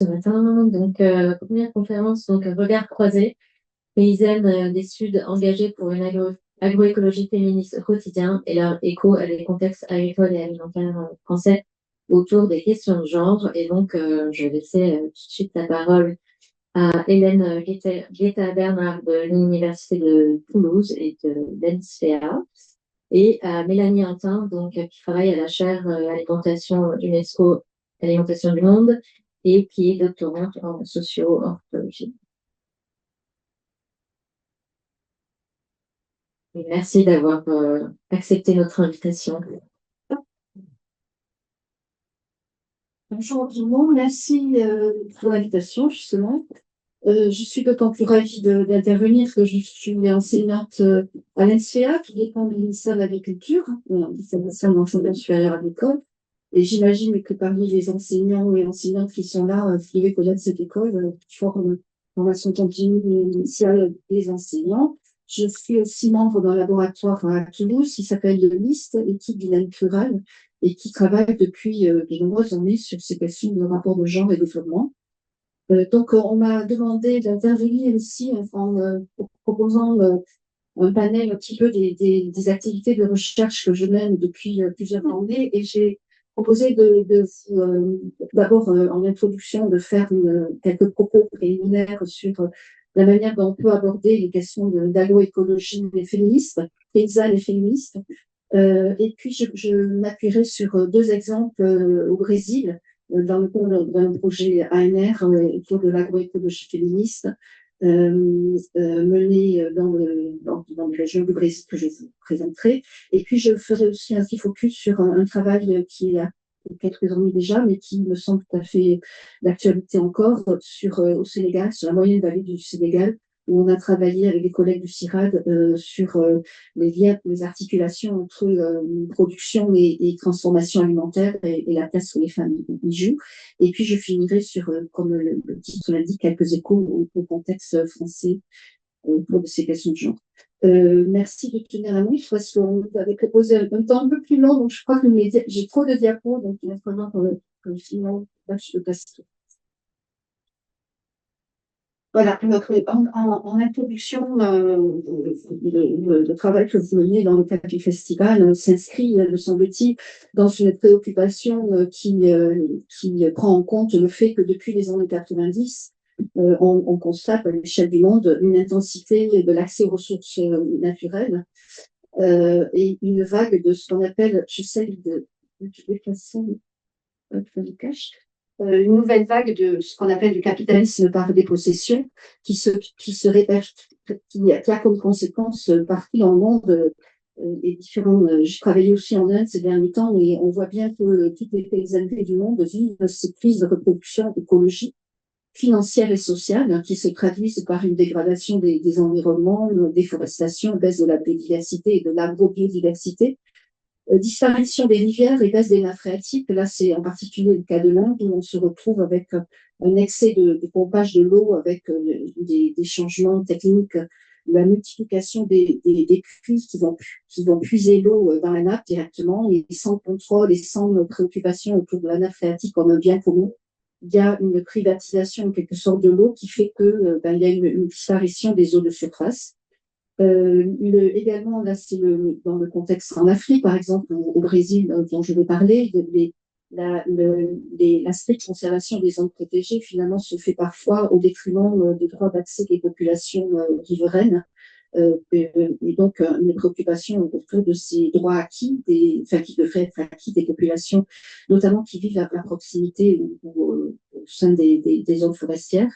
Ce matin. Donc, première conférence, donc regard croisé, paysannes des Suds engagées pour une agroécologie féministe au quotidien et leur écho à des contextes agricoles et alimentaires français autour des questions de genre. Et donc, je vais laisser tout de suite la parole à Hélène Guetta-Bernard de l'Université de Toulouse et de l'ENSFEA et à Mélanie Antin, donc, qui travaille à la chaire alimentation UNESCO Alimentation du Monde et qui est doctorante en socio-anthropologie. Et merci d'avoir accepté notre invitation. Bonjour tout le monde, merci pour l'invitation justement. Je suis d'autant plus ravie d'intervenir que je suis enseignante à l'ENSFEA qui dépend du ministère de l'Agriculture, ministère de l'Enseignement supérieur agricole. Et j'imagine que parmi les enseignants et enseignantes qui sont là, vous devez connaître cette école qui forme formation continue et initiale des enseignants. Je suis aussi membre d'un laboratoire à Toulouse qui s'appelle le LIST, équipe dynamique rurale, et qui travaille depuis de nombreuses années sur ces questions de rapport de genre et développement. Donc, on m'a demandé d'intervenir ici en proposant un panel un petit peu des activités de recherche que je mène depuis plusieurs années. Et j'ai proposé d'abord, en introduction, de faire quelques propos préliminaires sur la manière dont on peut aborder les questions d'agroécologie féministe, paysanne et féministe. Et puis, je m'appuierai sur deux exemples au Brésil, dans le cadre d'un projet ANR autour de l'agroécologie féministe, mené dans les régions du Brésil que je vous présenterai. Et puis, je ferai aussi un petit focus sur un travail qui a quelques années déjà, mais qui me semble tout à fait d'actualité encore, au Sénégal, sur la moyenne vallée du Sénégal, où on a travaillé avec des collègues du CIRAD sur les liens, les articulations entre production et transformation alimentaire et la place où les femmes y jouent. Et puis je finirai sur, comme le titre l'indique, quelques échos au contexte français pour ces questions de genre. Merci de tenir à moi. Parce qu'on vous avait proposé un temps un peu plus long, donc je crois que j'ai trop de diapos, donc il va falloir que finalement, là, je passe tout. Voilà, donc, en introduction, le travail que vous menez dans le cadre du festival s'inscrit, me semble-t-il, dans une préoccupation qui prend en compte le fait que depuis les années 90, on constate à l'échelle du monde une intensité de l'accès aux ressources naturelles et une vague de ce qu'on appelle, j'essaie de déplacer le cache, une nouvelle vague de ce qu'on appelle du capitalisme par dépossession qui se répercute, qui a comme conséquence partout dans le monde les différents. J'ai travaillé aussi en Inde ces derniers temps et on voit bien que toutes les paysanneries du monde vivent ces crises de reproduction écologique, financière et sociale qui se traduisent par une dégradation des environnements, une déforestation, baisse de la biodiversité et de l'agrobiodiversité, disparition des rivières et baisse des nappes phréatiques. Là, c'est en particulier le cas de l'Inde où on se retrouve avec un excès de pompage de l'eau, avec des changements techniques, la multiplication des puits qui vont puiser l'eau dans la nappe directement et sans contrôle et sans préoccupation autour de la nappe phréatique comme un bien commun. Il y a une privatisation en quelque sorte de l'eau qui fait que il y a une disparition des eaux de surface. Également, là, c'est dans le contexte en Afrique, par exemple, au Brésil, dont je vais parler, l'aspect de conservation des zones protégées, finalement, se fait parfois au détriment des droits d'accès des populations riveraines. Et donc, une préoccupation autour de ces droits acquis, enfin, qui devraient être acquis des populations, notamment qui vivent à proximité ou au sein des zones forestières.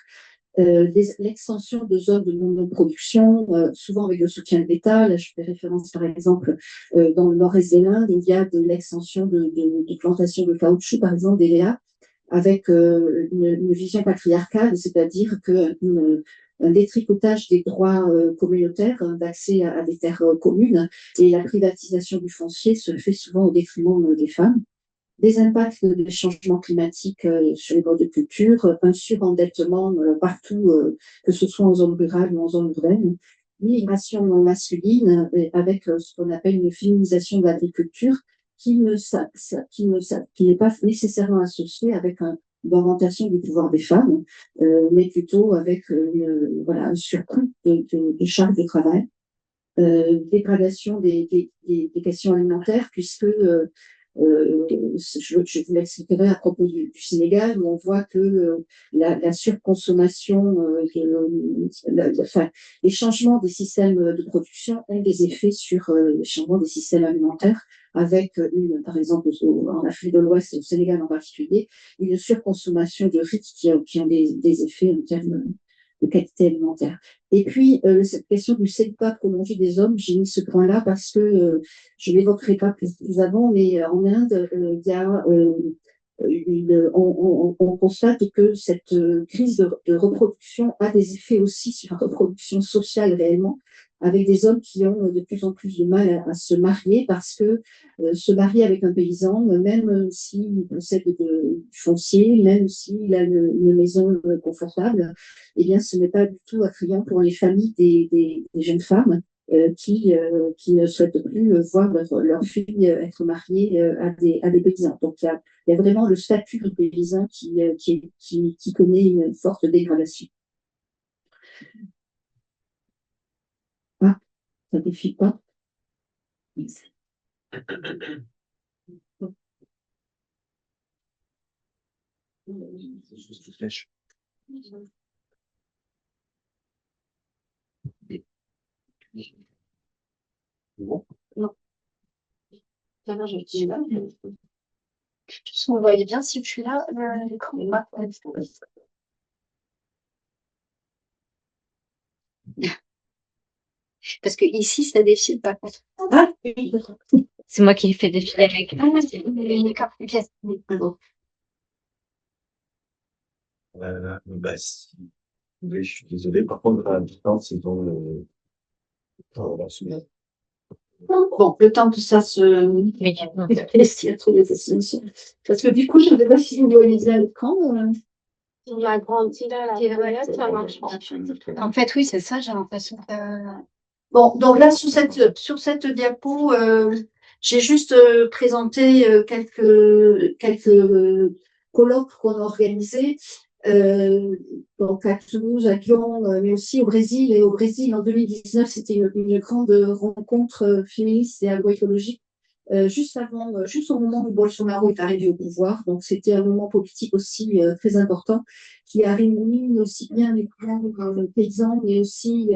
L'extension de zones de non-production, souvent avec le soutien de l'État. Là, je fais référence par exemple dans le nord-est de l'Inde, il y a de l'extension de plantations de caoutchouc, par exemple, d'ELEA, avec une vision patriarcale, c'est-à-dire un détricotage des droits communautaires d'accès à des terres communes et la privatisation du foncier se fait souvent au détriment des femmes. Des impacts des changements climatiques sur les modes de culture, un surendettement partout, que ce soit en zone rurale ou en zone urbaine, l'immigration masculine avec ce qu'on appelle une féminisation de l'agriculture qui n'est pas nécessairement associée avec d'augmentation du pouvoir des femmes, mais plutôt avec voilà, un surcoût de charges de travail, dégradation des questions alimentaires, puisque je vous l'expliquerai à propos du Sénégal, où on voit que la surconsommation, enfin, les changements des systèmes de production ont des effets sur les changements des systèmes alimentaires, avec par exemple en Afrique de l'Ouest et au Sénégal en particulier, une surconsommation de riz qui ont des effets en termes de qualité alimentaire. Et puis, cette question du célibat prolongé des hommes, j'ai mis ce point-là parce que je ne l'évoquerai pas plus avant, mais en Inde, il y a on constate que cette crise de reproduction a des effets aussi sur la reproduction sociale réellement, avec des hommes qui ont de plus en plus de mal à se marier parce que se marier avec un paysan, même s'il possède du foncier, même s'il a une maison confortable, eh bien, ce n'est pas du tout attrayant pour les familles des jeunes femmes qui ne souhaitent plus voir leur fille être mariée à des paysans. Donc, il y a vraiment le statut du paysan qui connaît une forte dégradation. Ah, ça ne défile pas. Bon. Non. Ça va, je dis là. On voyait bien si tu là, l'écran. Parce que ici, ça défile pas. Ah, oui. C'est moi qui ai fait défiler avec. Ah, d'accord. Yes. Bon. Bah, si. Oui, je suis désolé. Par contre, à la distance, c'est dans le. Dans la semaine. Bon, le temps que ça se réfléchisse à trouver des solutions. Parce que du coup, je ne sais pas si vous voyez à l'écran. On a agrandi là, ça marche pas. En fait, oui, c'est ça, j'ai l'impression que. Bon, donc là, sur cette diapo, j'ai juste présenté quelques colloques qu'on a organisés. Donc à Toulouse, à Lyon, mais aussi au Brésil. Et au Brésil, en 2019, c'était une grande rencontre féministe et agroécologique, juste au moment où Bolsonaro est arrivé au pouvoir. Donc c'était un moment politique aussi très important qui a réuni aussi bien les paysans, mais aussi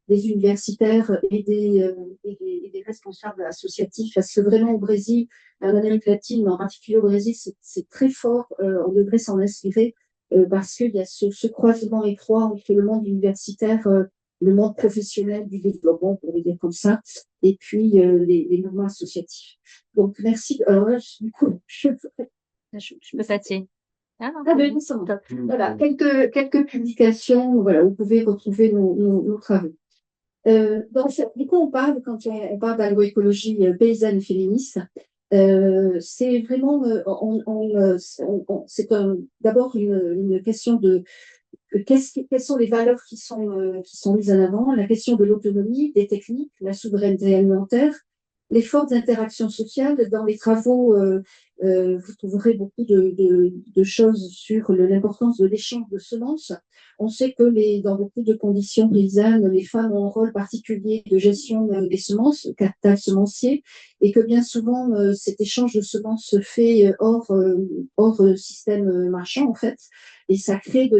des universitaires et des responsables associatifs. Parce que vraiment au Brésil, en Amérique latine, mais en particulier au Brésil, c'est très fort. On devrait s'en inspirer parce qu'il y a ce croisement étroit entre le monde universitaire, le monde professionnel du développement, pour le dire comme ça, et puis les mouvements associatifs. Donc, merci. Alors là, du coup, je me fatigue. Ah, ben, voilà, quelques publications, voilà, vous pouvez retrouver nos travaux. Donc, du coup, quand on parle d'agroécologie paysanne et féministe, c'est vraiment, c'est d'abord une question de quelles sont les valeurs qui sont mises en avant, la question de l'autonomie, des techniques, la souveraineté alimentaire, les fortes interactions sociales. Dans les travaux, vous trouverez beaucoup de choses sur l'importance de l'échange de semences. On sait que dans beaucoup de conditions paysannes, les femmes ont un rôle particulier de gestion des semences, capital semencier, et que bien souvent, cet échange de semences se fait hors système marchand, en fait, et ça crée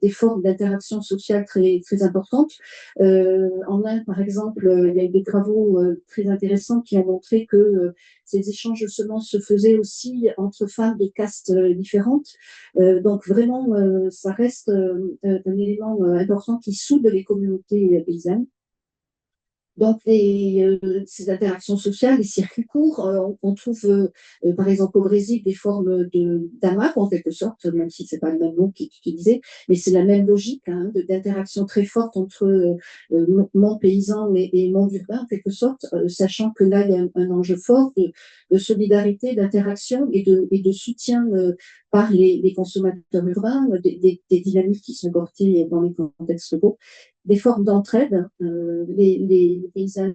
des formes d'interaction sociale très, très importantes. En Inde, par exemple, il y a eu des travaux très intéressants qui ont montré que ces échanges de semences se faisaient aussi entre femmes de castes différentes. Donc vraiment, ça reste un élément important qui soude les communautés paysannes. Donc, ces interactions sociales, les circuits courts, on trouve, par exemple, au Brésil, des formes d'amas, en quelque sorte, même si ce n'est pas le même mot qui est utilisé, mais c'est la même logique hein, d'interaction très forte entre monde paysan et monde urbain, en quelque sorte, sachant que là, il y a un enjeu fort de solidarité, d'interaction et de soutien par les consommateurs urbains, des dynamiques qui sont portées dans les contextes locaux, des formes d'entraide. Les paysannes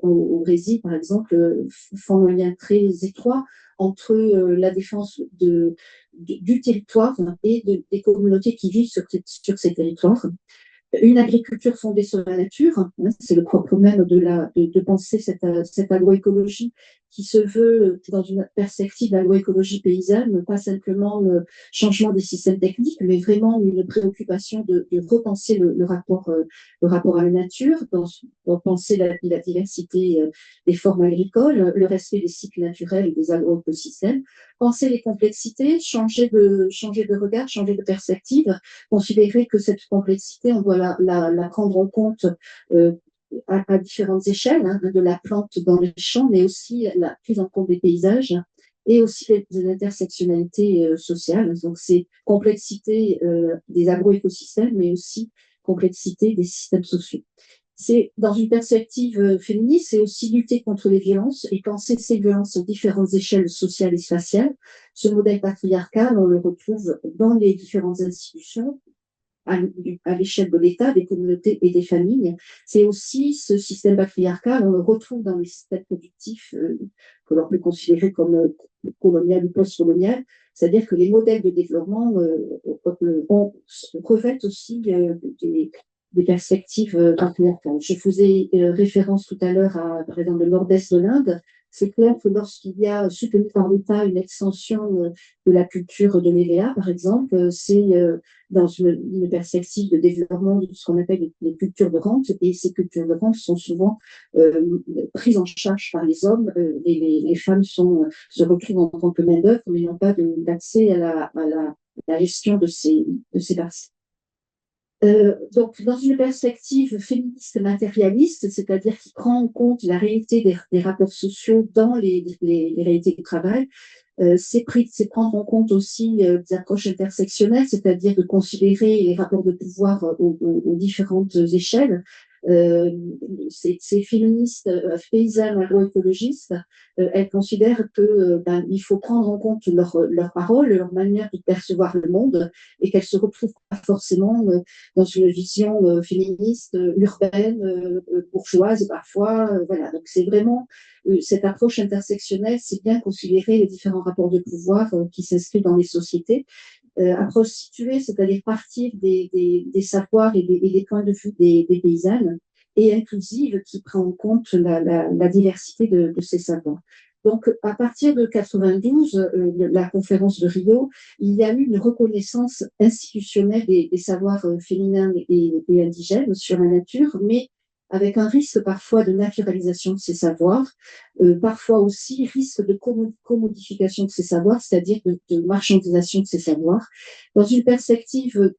au Brésil, par exemple, font un lien très étroit entre la défense du territoire et des communautés qui vivent sur ces territoires. Une agriculture fondée sur la nature, hein, c'est le propre même de penser cette agroécologie qui se veut dans une perspective d'agroécologie paysanne, pas simplement le changement des systèmes techniques, mais vraiment une préoccupation de repenser le rapport à la nature, penser la diversité des formes agricoles, le respect des cycles naturels et des agroécosystèmes, penser les complexités, changer de regard, changer de perspective, considérer que cette complexité, on doit la prendre en compte à différentes échelles, hein, de la plante dans les champs, mais aussi la prise en compte des paysages et aussi des intersectionnalités sociales. Donc, c'est complexité des agroécosystèmes, mais aussi complexité des systèmes sociaux. C'est dans une perspective féministe, c'est aussi lutter contre les violences et penser ces violences aux différentes échelles sociales et spatiales. Ce modèle patriarcal, on le retrouve dans les différentes institutions, à l'échelle de l'État, des communautés et des familles. C'est aussi ce système patriarcal, on le retrouve dans les systèmes productifs que l'on peut considérer comme colonial ou post-colonial, c'est-à-dire que les modèles de développement revêtent aussi des perspectives patriarcales. Je faisais référence tout à l'heure par exemple, le nord-est de l'Inde. C'est clair que lorsqu'il y a soutenu par l'État une extension de la culture de l'EVA, par exemple, c'est dans une perspective de développement de ce qu'on appelle les cultures de rente, et ces cultures de rente sont souvent prises en charge par les hommes, et les femmes se retrouvent en tant que main-d'œuvre, mais n'ont pas d'accès à la gestion de ces parcelles. Donc, dans une perspective féministe matérialiste, c'est-à-dire qui prend en compte la réalité des rapports sociaux dans les réalités du travail, c'est prendre en compte aussi des approches intersectionnelles, c'est-à-dire de considérer les rapports de pouvoir aux différentes échelles. Ces féministes paysannes agroécologistes, elles considèrent que il faut prendre en compte leur parole, leur manière de percevoir le monde, et qu'elles se retrouvent pas forcément dans une vision féministe urbaine, bourgeoise parfois. Voilà, donc c'est vraiment cette approche intersectionnelle, c'est bien considérer les différents rapports de pouvoir qui s'inscrivent dans les sociétés. Approche située, c'est-à-dire partir des savoirs et des points de vue des paysannes, et inclusive qui prend en compte la diversité de ces savoirs. Donc, à partir de 92, la conférence de Rio, il y a eu une reconnaissance institutionnelle des savoirs féminins et indigènes sur la nature, mais avec un risque parfois de naturalisation de ces savoirs, parfois aussi risque de commodification de ces savoirs, c'est-à-dire de marchandisation de ces savoirs, dans une perspective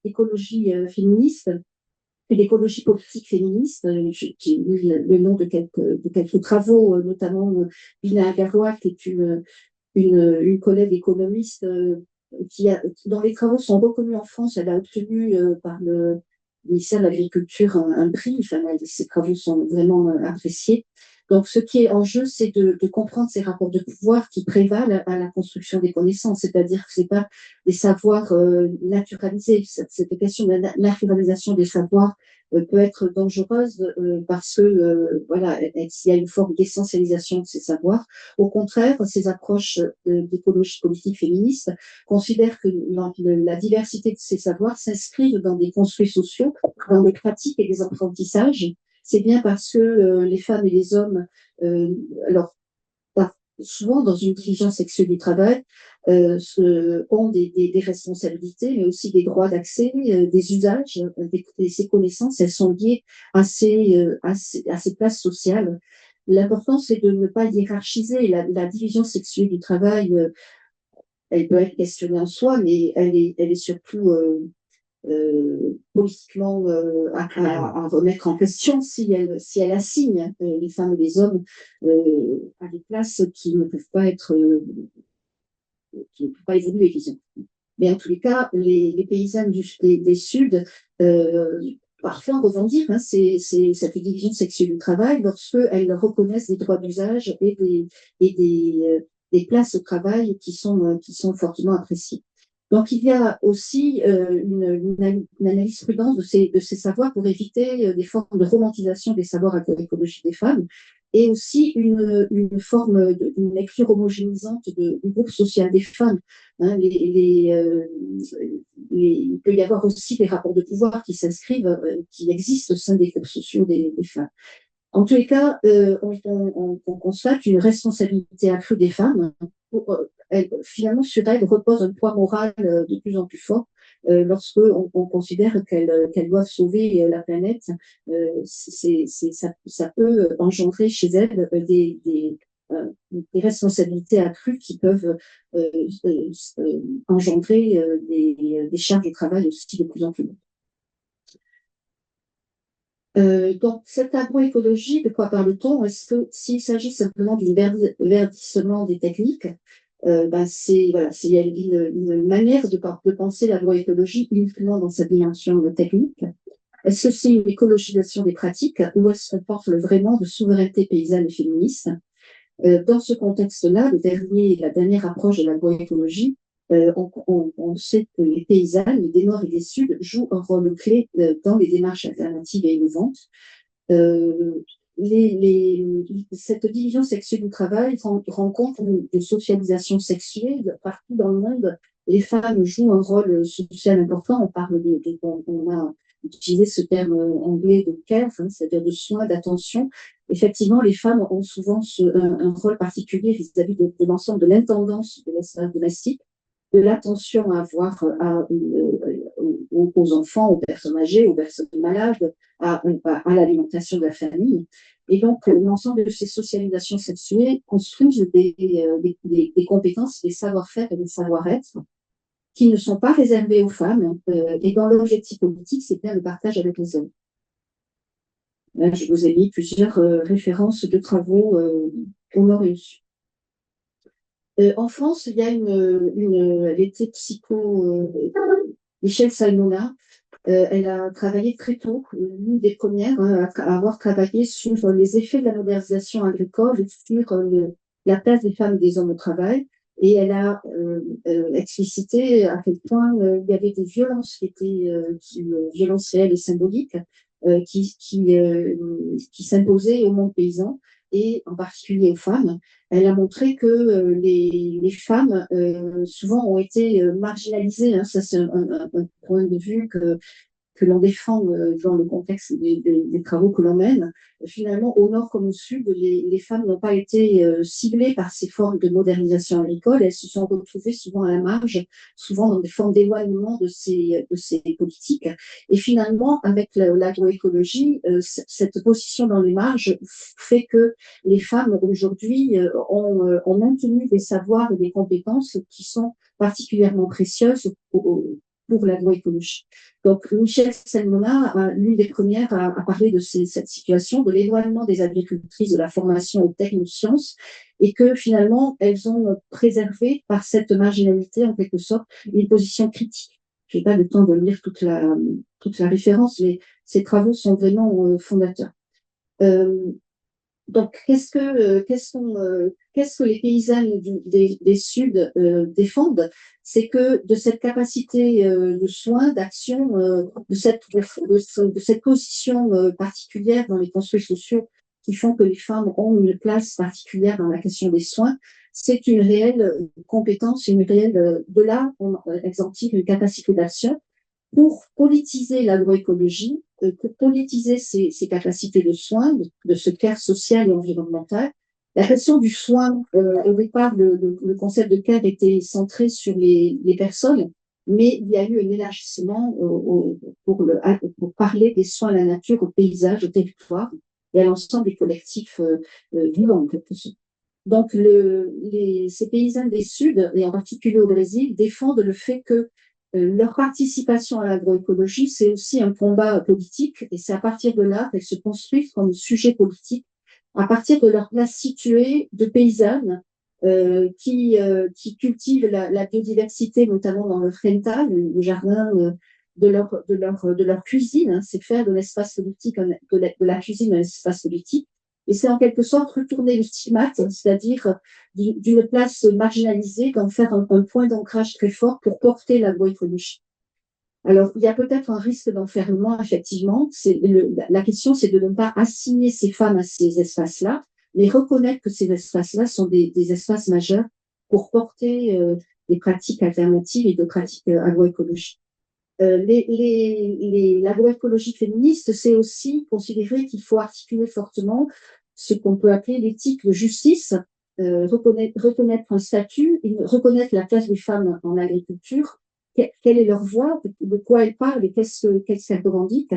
d'écologie féministe et d'écologie politique féministe. J'ai lu le nom de quelques travaux, notamment Bina Agarwal, qui est une collègue économiste dont les travaux sont reconnus en France. Elle a obtenu par le ministère de l'Agriculture un prix. Enfin, ses travaux sont vraiment appréciés. Donc, ce qui est en jeu, c'est de comprendre ces rapports de pouvoir qui prévalent à la construction des connaissances, c'est-à-dire que ce n'est pas des savoirs naturalisés. Cette question de la naturalisation des savoirs peut être dangereuse parce que voilà, s'il y a une forme d'essentialisation de ces savoirs. Au contraire, ces approches d'écologie politique féministe considèrent que la diversité de ces savoirs s'inscrivent dans des construits sociaux, dans des pratiques et des apprentissages. C'est bien parce que les femmes et les hommes, alors souvent dans une division sexuelle du travail, ont des responsabilités, mais aussi des droits d'accès, des usages, ces connaissances, elles sont liées à ces places sociales. L'important, c'est de ne pas hiérarchiser la division sexuelle du travail. Elle peut être questionnée en soi, mais elle est surtout politiquement à remettre en question si elle assigne les femmes et les hommes à des places qui ne peuvent pas qui ne peuvent pas évoluer, disons. Mais en tous les cas, les paysannes des Suds parfois revendiquent cette division sexuelle du travail lorsqu'elles reconnaissent des droits d'usage et des places au travail qui sont fortement appréciées. Donc, il y a aussi une analyse prudente de ces savoirs pour éviter des formes de romantisation des savoirs agroécologiques des femmes. et aussi une forme d'une lecture homogénéisante du groupe social des femmes. Hein, il peut y avoir aussi des rapports de pouvoir qui s'inscrivent, qui existent au sein des groupes sociaux des femmes. En tous les cas, on constate une responsabilité accrue des femmes. Finalement, sur elles repose un poids moral de plus en plus fort lorsque on considère qu'elles doivent sauver la planète. Ça peut engendrer chez elles des responsabilités accrues qui peuvent engendrer des charges de travail aussi de plus en plus lourdes. Donc, cette agroécologie, de quoi parle-t-on? Est-ce que s'il s'agit simplement du verdissement des techniques, c'est voilà, il y a une manière de penser l'agroécologie uniquement dans sa dimension technique. Est-ce que c'est une écologisation des pratiques ou est-ce qu'on parle vraiment de souveraineté paysanne et féministe? Dans ce contexte-là, la dernière approche de l'agroécologie, on sait que les paysannes des Nord et des Sud jouent un rôle clé dans les démarches alternatives et innovantes. Cette division sexuelle du travail rend compte de socialisation sexuelle partout dans le monde. Les femmes jouent un rôle social important. On a utilisé ce terme anglais de care, hein, c'est-à-dire de soins, d'attention. Effectivement, les femmes ont souvent un rôle particulier vis-à-vis de l'ensemble de l'intendance de l'espace domestique, de l'attention à avoir aux enfants, aux personnes âgées, aux personnes malades, à l'alimentation de la famille. Et donc, l'ensemble de ces socialisations sexuelles construisent des compétences, des savoir-faire et des savoir-être qui ne sont pas réservés aux femmes et dont l'objectif politique, c'est bien le partage avec les hommes. Là, je vous ai mis plusieurs références de travaux au Nord et au Sud. En France, il y a elle était Michèle Salmona. Elle a travaillé très tôt, l'une des premières à avoir travaillé sur les effets de la modernisation agricole et sur la place des femmes et des hommes au travail. Et elle a explicité à quel point il y avait des violences violences réelles et symboliques qui s'imposaient au monde paysan et en particulier aux femmes. Elle a montré que les femmes souvent ont été marginalisées. Hein, ça, c'est un point de vue que l'on défend dans le contexte des travaux que l'on mène. Finalement, au nord comme au sud, les femmes n'ont pas été ciblées par ces formes de modernisation agricole. Elles se sont retrouvées souvent à la marge, souvent dans des formes d'éloignement de ces politiques. Et finalement, avec l'agroécologie, cette position dans les marges fait que les femmes aujourd'hui ont maintenu des savoirs et des compétences qui sont particulièrement précieuses pour l'agroécologie. Donc, Michèle Salmona, l'une des premières à parler de cette situation, de l'éloignement des agricultrices de la formation aux technosciences, et que finalement, elles ont préservé par cette marginalité, en quelque sorte, une position critique. Je n'ai pas le temps de lire toute la référence, mais ces travaux sont vraiment fondateurs. Donc, qu'est-ce que les paysannes des Suds défendent? C'est que de cette capacité de soins, d'action, de cette position particulière dans les construits sociaux qui font que les femmes ont une place particulière dans la question des soins, c'est une réelle compétence, une réelle, de là, elles en tirent une capacité d'action pour politiser l'agroécologie, pour politiser ses capacités de soins, de ce care social et environnemental. La question du soin, au départ, le concept de care était centré sur les personnes, mais il y a eu un élargissement pour parler des soins à la nature, au paysage, au territoire et à l'ensemble des collectifs vivants, en quelque sorte. Donc, ces paysannes des Suds, et en particulier au Brésil, défendent le fait que leur participation à l'agroécologie, c'est aussi un combat politique, et c'est à partir de là qu'elles se construisent comme sujet politique, à partir de leur place située de paysannes qui cultivent la biodiversité, notamment dans le Frenta, le jardin de leur cuisine. Hein, c'est faire de l'espace politique, de la cuisine un espace politique. Et c'est en quelque sorte retourner le stigmate, c'est-à-dire d'une place marginalisée, d'en faire un point d'ancrage très fort pour porter l'agroécologie. Alors, il y a peut-être un risque d'enfermement, effectivement. La question, c'est de ne pas assigner ces femmes à ces espaces-là, mais reconnaître que ces espaces-là sont des espaces majeurs pour porter des pratiques alternatives et de pratiques agroécologiques. L'agroécologie féministe, c'est aussi considérer qu'il faut articuler fortement ce qu'on peut appeler l'éthique de justice, reconnaître un statut, reconnaître la place des femmes en agriculture, quelle est leur voix, de quoi elles parlent et qu'est-ce qu'elles revendiquent,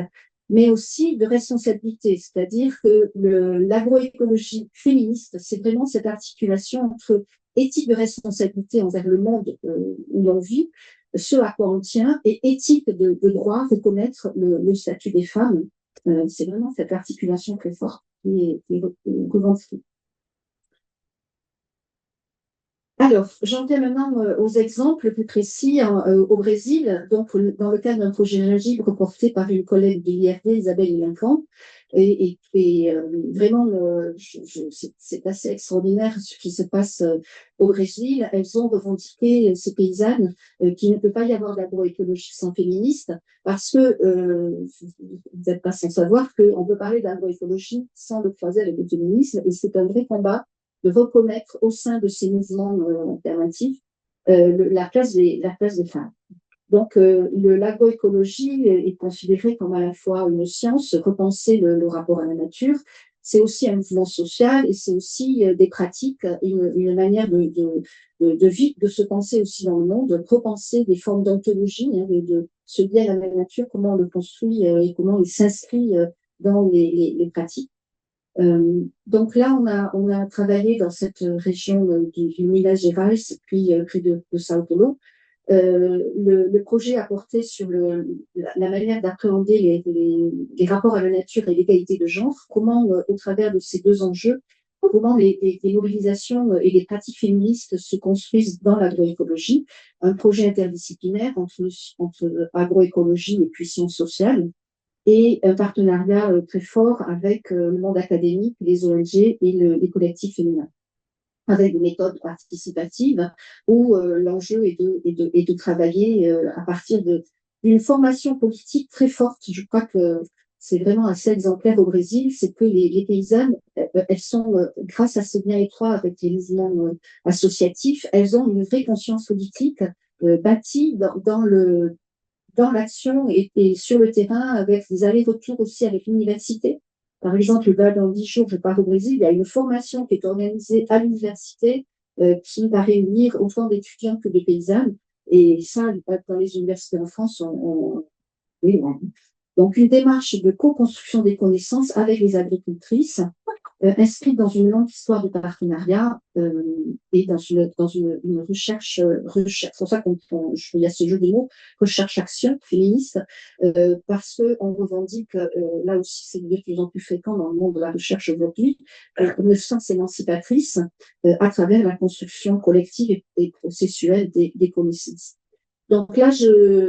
mais aussi de responsabilité, c'est-à-dire que l'agroécologie féministe, c'est vraiment cette articulation entre éthique de responsabilité envers le monde où l'on vit, ce à quoi on tient, et éthique de droit, reconnaître le statut des femmes. C'est vraiment cette articulation très forte qui est revendiquée. Alors, j'en viens maintenant aux exemples plus précis au Brésil, donc dans le cadre d'un projet Gingibre porté par une collègue de l'IRD, Isabelle Lincoln, vraiment, c'est assez extraordinaire ce qui se passe au Brésil. Elles ont revendiqué, ces paysannes, qu'il ne peut pas y avoir d'agroécologie sans féministe, parce que vous n'êtes pas sans savoir qu'on peut parler d'agroécologie sans le croiser avec le féminisme, et c'est un vrai combat de reconnaître au sein de ces mouvements alternatifs la place des femmes. Donc, l'agroécologie est considérée comme à la fois une science, repenser le rapport à la nature, c'est aussi un mouvement social et c'est aussi des pratiques, une manière de vivre, de se penser aussi dans le monde, de repenser des formes d'ontologie, hein, de se lien à la nature, comment on le construit et comment il s'inscrit dans les pratiques. Donc là, on a travaillé dans cette région du Minas Gerais, puis près de Sao Paulo. Le projet a porté sur la manière d'appréhender les rapports à la nature et l'égalité de genre, comment, au travers de ces deux enjeux, comment les mobilisations et les pratiques féministes se construisent dans l'agroécologie, un projet interdisciplinaire entre agroécologie et puis sciences sociales, et un partenariat très fort avec le monde académique, les ONG et les collectifs féminins, avec des méthodes participatives où l'enjeu est de travailler à partir d'une formation politique très forte. Je crois que c'est vraiment assez exemplaire au Brésil, c'est que les paysannes, elles sont, grâce à ce lien étroit avec les mouvements associatifs, elles ont une vraie conscience politique bâtie dans l'action et sur le terrain, avec des allers-retours aussi avec l'université. Par exemple, dans 10 jours, je pars au Brésil, il y a une formation qui est organisée à l'université qui va réunir autant d'étudiants que de paysannes. Et ça, dans les universités en France, oui, donc une démarche de co-construction des connaissances avec les agricultrices, inscrite dans une longue histoire de partenariat et dans une recherche, c'est pour ça il y a ce jeu de mots, recherche-action féministe, parce qu'on revendique, là aussi c'est de plus en plus fréquent dans le monde de la recherche aujourd'hui, une science émancipatrice à travers la construction collective et processuelle des connaissances. Donc là,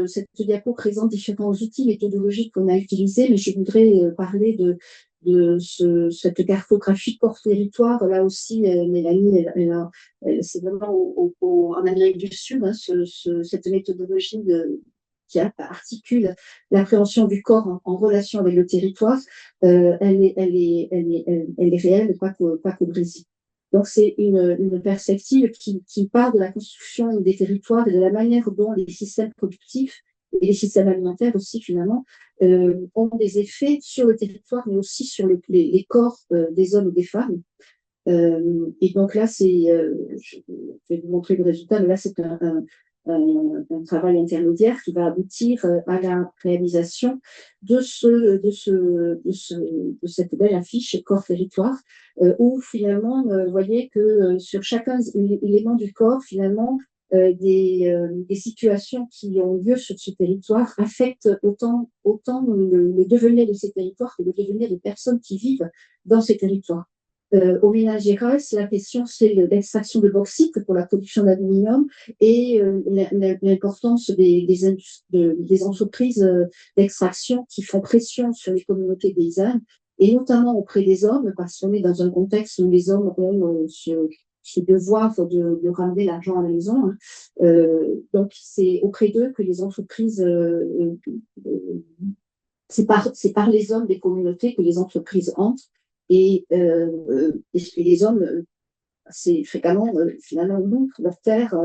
cette diapo présente différents outils méthodologiques qu'on a utilisés, mais je voudrais parler de cette cartographie corps territoire. Là aussi, Mélanie, c'est vraiment en Amérique du Sud, hein, cette méthodologie qui articule l'appréhension du corps en relation avec le territoire. Elle est réelle, pas qu'au Brésil. Donc, c'est une perspective qui part de la construction des territoires et de la manière dont les systèmes productifs et les systèmes alimentaires aussi, finalement, ont des effets sur le territoire, mais aussi sur les corps des hommes et des femmes. Et donc là, je vais vous montrer le résultat, mais là, c'est un travail intermédiaire qui va aboutir à la réalisation de cette belle affiche corps-territoire, où finalement, vous voyez que sur chacun élément du corps, finalement, des situations qui ont lieu sur ce territoire affectent autant le devenir de ces territoires que le devenir des personnes qui vivent dans ces territoires. Au Minas Gerais, la question, c'est l'extraction de bauxite pour la production d'aluminium et l'importance des entreprises d'extraction qui font pression sur les communautés paysannes et notamment auprès des hommes, parce qu'on est dans un contexte où les hommes ont ce devoir de ramener l'argent à la maison. Hein. Donc, c'est auprès d'eux que les entreprises c'est par les hommes des communautés que les entreprises entrent Et les hommes, assez fréquemment, finalement, montrent leur terre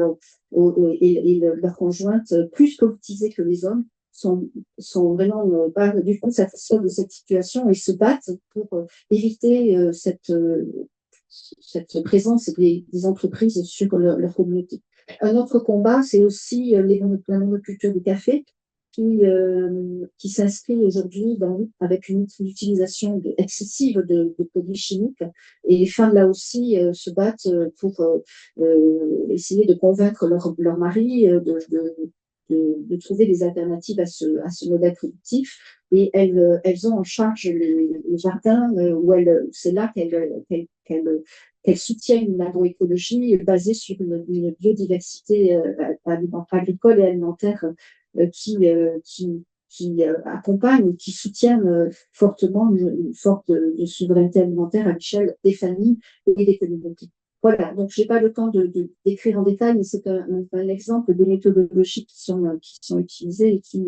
et leurs conjointes plus politisées que les hommes sont vraiment pas du tout satisfaits de cette situation et se battent pour éviter cette présence des entreprises sur leur communauté. Un autre combat, c'est aussi la monoculture du café qui s'inscrit aujourd'hui avec une utilisation excessive de produits chimiques. Et les femmes, là aussi, se battent pour essayer de convaincre leur mari de trouver des alternatives à ce modèle productif. Et elles ont en charge les jardins c'est là qu'elles soutiennent une agroécologie basée sur une biodiversité agricole et alimentaire qui accompagnent, qui soutiennent fortement une sorte de souveraineté alimentaire à l'échelle des familles et des communautés. Voilà, donc je n'ai pas le temps d'écrire en détail, mais c'est un exemple de méthodologies qui sont utilisées et qui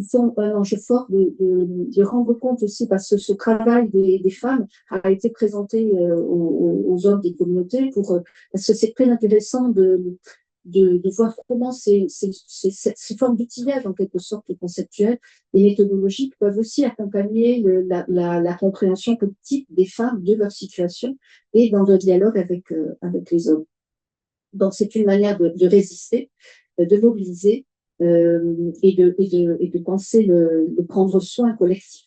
sont un enjeu fort de rendre compte aussi, parce que ce travail des femmes a été présenté aux hommes des communautés, parce que c'est très intéressant de voir comment ces formes d'outillage, en quelque sorte, conceptuelles et méthodologiques, peuvent aussi accompagner la compréhension politique des femmes de leur situation et dans le dialogue avec les hommes. Donc, c'est une manière de résister, de mobiliser et de penser le prendre soin collectif.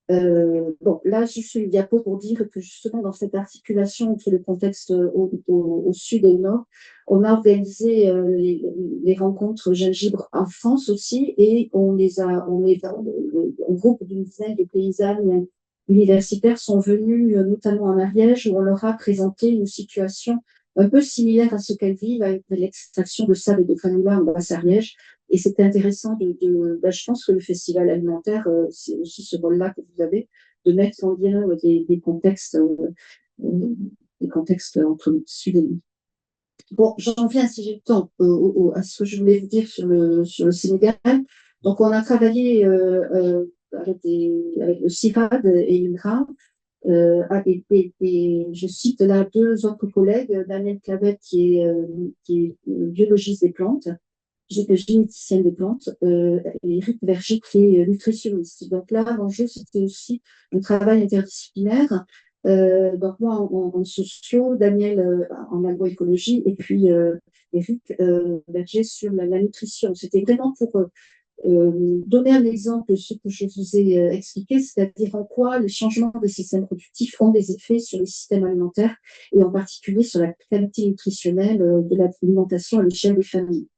Bon, là, juste une diapo pour dire que justement, dans cette articulation entre le contexte au sud et au nord, on a organisé les rencontres gingibre en France aussi, et un groupe d'une dizaine de paysannes universitaires sont venus notamment en Ariège, où on leur a présenté une situation un peu similaire à ce qu'elles vivent avec l'extraction de sable et de granulats en Basse-Ariège. Et c'était intéressant je pense que le festival alimentaire, c'est aussi ce rôle-là que vous avez, de mettre en lien des contextes entre le sud et le nord. Bon, j'en viens, si j'ai le temps, à ce que je voulais vous dire sur le Sénégal. Donc, on a travaillé avec le CIRAD et l'UNRWA. Et je cite là deux autres collègues, Daniel Clavet qui est biologiste des plantes, généticienne des plantes, et Eric Verger qui est nutritionniste. Donc là, l'enjeu, c'était aussi un travail interdisciplinaire. Donc moi en sociaux, Daniel en agroécologie, et puis Eric Verger sur la nutrition. C'était vraiment pour donner un exemple de ce que je vous ai expliqué, c'est-à-dire en quoi les changements des systèmes productifs ont des effets sur les systèmes alimentaires et en particulier sur la qualité nutritionnelle de l'alimentation à l'échelle des familles.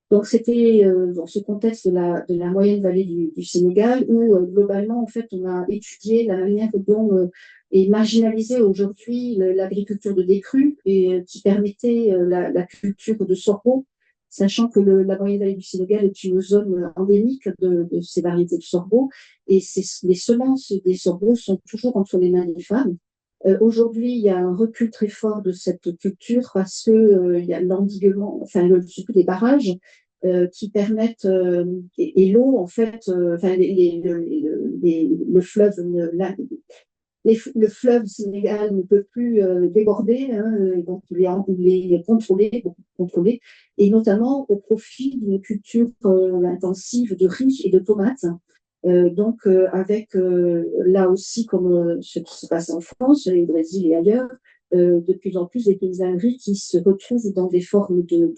Donc, c'était dans ce contexte de la moyenne vallée du Sénégal où, globalement, en fait, on a étudié la manière dont est marginalisée aujourd'hui l'agriculture de décrue et qui permettait la culture de sorgho, sachant que la moyenne vallée du Sénégal est une zone endémique de ces variétés de sorgho et les semences des sorgho sont toujours entre les mains des femmes. Aujourd'hui, il y a un recul très fort de cette culture parce que il y a l'endiguement, enfin le surtout des barrages qui permettent et l'eau en fait, enfin le fleuve, le fleuve Sénégal ne peut plus déborder, hein, donc il est contrôlé, et notamment au profit d'une culture intensive de riz et de tomates. Donc, avec là aussi, comme ce qui se passe en France, au Brésil et ailleurs, de plus en plus des paysanneries qui se retrouvent dans des formes de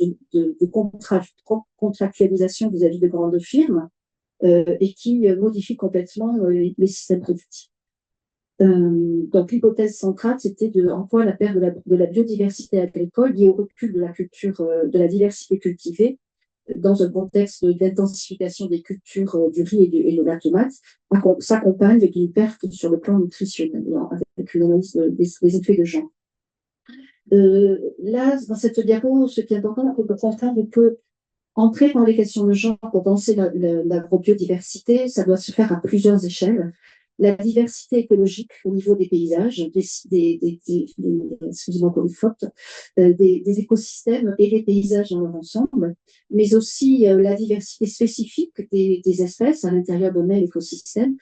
contractualisation vis-à-vis de grandes firmes et qui modifient complètement les systèmes productifs. Donc, l'hypothèse centrale, c'était en quoi la perte de la biodiversité agricole liée au recul de la culture, de la diversité cultivée, dans un contexte d'intensification des cultures du riz et de la tomate, s'accompagne d'une perte sur le plan nutritionnel, avec une analyse des effets de genre. Là, dans cette diapo, ce qui est important, c'est de comprendre que entrer dans les questions de genre pour penser l'agrobiodiversité, ça doit se faire à plusieurs échelles. La diversité écologique au niveau des paysages, excusez-moi pour les fautes, des écosystèmes et des paysages dans leur ensemble, mais aussi la diversité spécifique des espèces à l'intérieur d'un même écosystème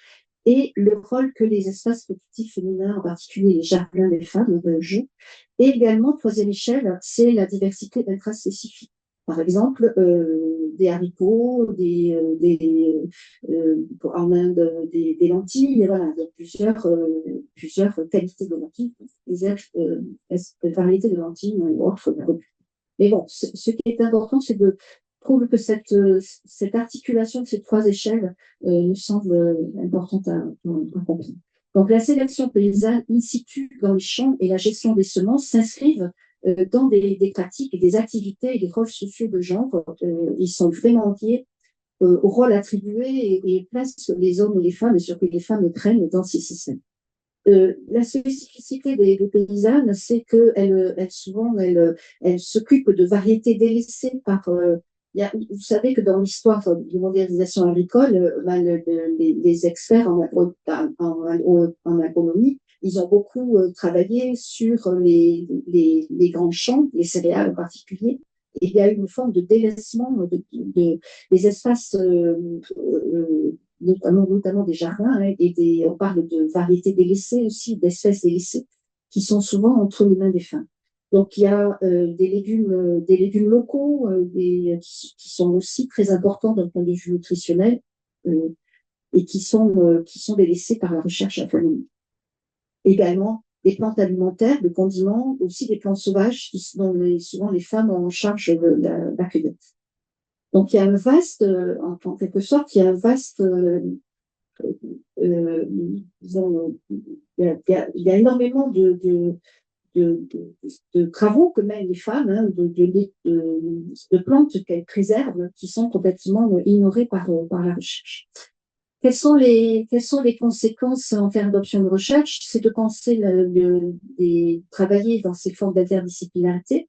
et le rôle que les espaces productifs féminins, en particulier les jardins des femmes, jouent. Et également, troisième échelle, c'est la diversité intraspécifique. Par exemple, des haricots, en Inde, des lentilles, et voilà, il y a plusieurs qualités de lentilles, plusieurs variétés de lentilles ou autres produits. Mais bon, ce qui est important, c'est de trouver que cette articulation de ces trois échelles nous semble importante à comprendre. Donc, la sélection paysanne in situ dans les champs et la gestion des semences s'inscrivent dans des pratiques et des activités et des rôles sociaux de genre. Ils sont vraiment liés au rôle attribué et placent les hommes et les femmes, et surtout les femmes prennent dans ces systèmes. La spécificité des paysannes, c'est qu'elles souvent elles s'occupent de variétés délaissées par. Vous savez que dans l'histoire de modernisation agricole, les experts en agronomie, ils ont beaucoup travaillé sur les grands champs, les céréales en particulier. Et il y a eu une forme de délaissement des espaces notamment des jardins, hein, on parle de variétés délaissées aussi, d'espèces délaissées, qui sont souvent entre les mains des femmes. Donc il y a des légumes locaux qui sont aussi très importants d'un point de vue nutritionnel et qui sont délaissés par la recherche agronomique. Également des plantes alimentaires, des condiments, aussi des plantes sauvages dont souvent les femmes ont en charge de la cueillette. Donc il y a en quelque sorte, il y a un vaste disons, il y a énormément de travaux que mènent les femmes, hein, de plantes qu'elles préservent, qui sont complètement ignorées par la recherche. Quelles sont les conséquences en termes d'options de recherche? C'est de penser travailler dans ces formes d'interdisciplinarité,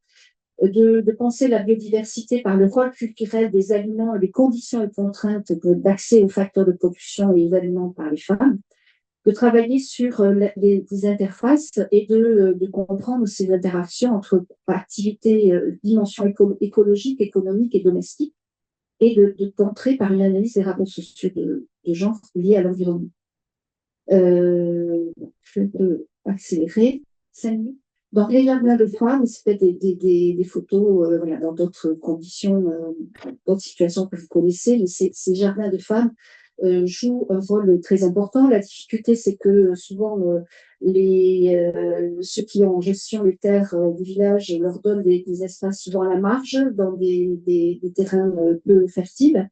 de penser la biodiversité par le rôle culturel des aliments, les conditions et contraintes d'accès aux facteurs de production et aux aliments par les femmes, de travailler sur les interfaces et de comprendre ces interactions entre activités, dimensions écologiques, économiques et domestiques, et d'entrer par une analyse des rapports sociaux de genre liés à l'environnement. Je peux accélérer. 5 minutes. Donc, les jardins de femmes, c'est des photos voilà, dans d'autres conditions, d'autres situations que vous connaissez. Mais ces jardins de femmes jouent un rôle très important. La difficulté, c'est que souvent, ceux qui ont en gestion les terres du village leur donnent des espaces souvent à la marge, dans des terrains peu fertiles.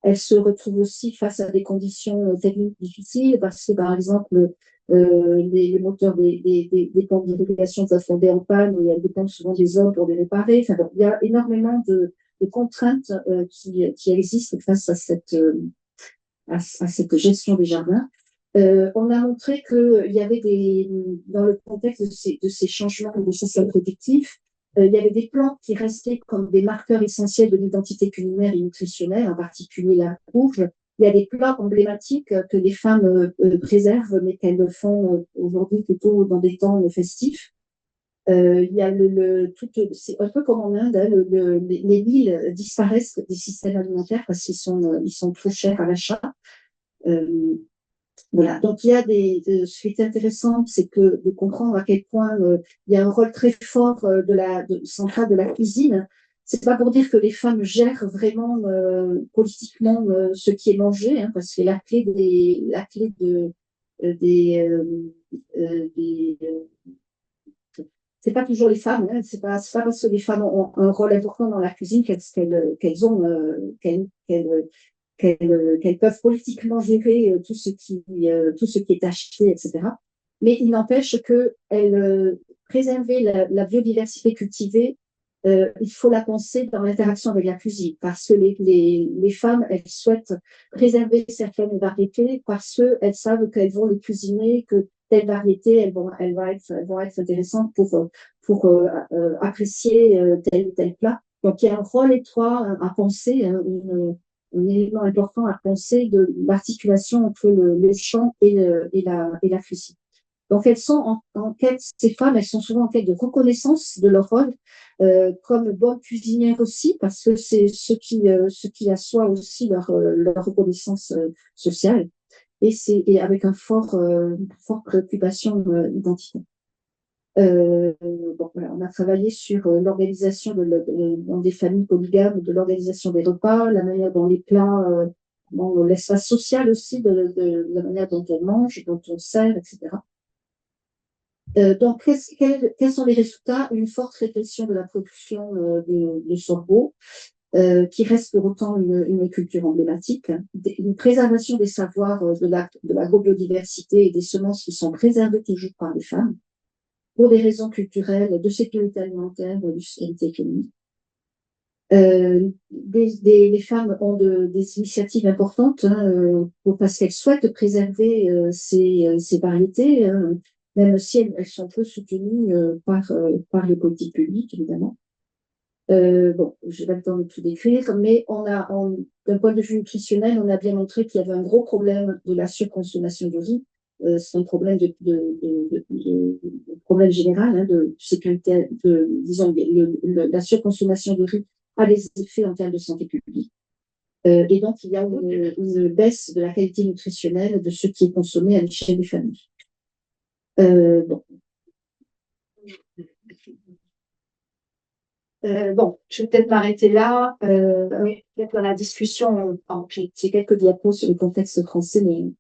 Elles se retrouvent aussi face à des conditions techniques difficiles parce que, par exemple, les moteurs des pompes d'irrigation peuvent tomber en panne et elles dépendent souvent des hommes pour les réparer. Enfin, bon, il y a énormément de contraintes qui existent face à cette gestion des jardins. On a montré qu'il y avait dans le contexte de ces changements de social productifs, il y avait des plantes qui restaient comme des marqueurs essentiels de l'identité culinaire et nutritionnelle, en particulier la courge. Il y a des plats emblématiques que les femmes préservent, mais qu'elles le font aujourd'hui plutôt dans des temps festifs. Il y a c'est un peu comme en Inde, hein, les milles disparaissent des systèmes alimentaires parce qu'ils sont trop chers à l'achat. Voilà. Donc, il y a ce qui est intéressant, c'est de comprendre à quel point il y a un rôle très fort central de la cuisine. C'est pas pour dire que les femmes gèrent vraiment politiquement ce qui est mangé, hein, parce que la clé c'est pas toujours les femmes, hein, c'est pas parce que les femmes ont un rôle important dans la cuisine qu'elles peuvent politiquement gérer tout ce qui est acheté, etc. Mais il n'empêche que préserver la biodiversité cultivée, il faut la penser dans l'interaction avec la cuisine, parce que les femmes, elles souhaitent préserver certaines variétés parce qu'elles savent qu'elles vont les cuisiner, que telle variété, elles vont être intéressantes pour apprécier tel ou tel plat. Donc, il y a un rôle étroit à penser, hein, un élément important à penser de l'articulation entre le champ et la cuisine. Donc, elles sont en quête, ces femmes, elles sont souvent en quête de reconnaissance de leur rôle, comme bonnes cuisinières aussi, parce que c'est ce qui assoit aussi leur reconnaissance sociale. et avec une forte préoccupation identitaire. Bon, voilà, on a travaillé sur l'organisation dans des familles polygames, de l'organisation des repas, la manière dont les plats, l'espace social aussi, de la manière dont on mange, dont on sert, etc. Donc, quels sont les résultats? Une forte répression de la production de sorgho, qui reste pour autant une culture emblématique, une préservation des savoirs de l'agrobiodiversité et des semences qui sont préservées toujours par les femmes, pour des raisons culturelles, de sécurité alimentaire, de fiscalité économique. Les femmes ont des initiatives importantes parce qu'elles souhaitent préserver ces variétés, même si elles sont peu soutenues par les politiques publiques, évidemment. Bon, je n'ai pas le temps de tout décrire, mais d'un point de vue nutritionnel, on a bien montré qu'il y avait un gros problème de la surconsommation de riz. C'est un problème problème général, de sécurité, disons, la surconsommation de riz a des effets en termes de santé publique. Et donc, il y a une baisse de la qualité nutritionnelle de ce qui est consommé à l'échelle des familles. Bon. Bon, je vais peut-être m'arrêter là. Oui, peut-être dans la discussion, j'ai quelques diapos sur le contexte français, mais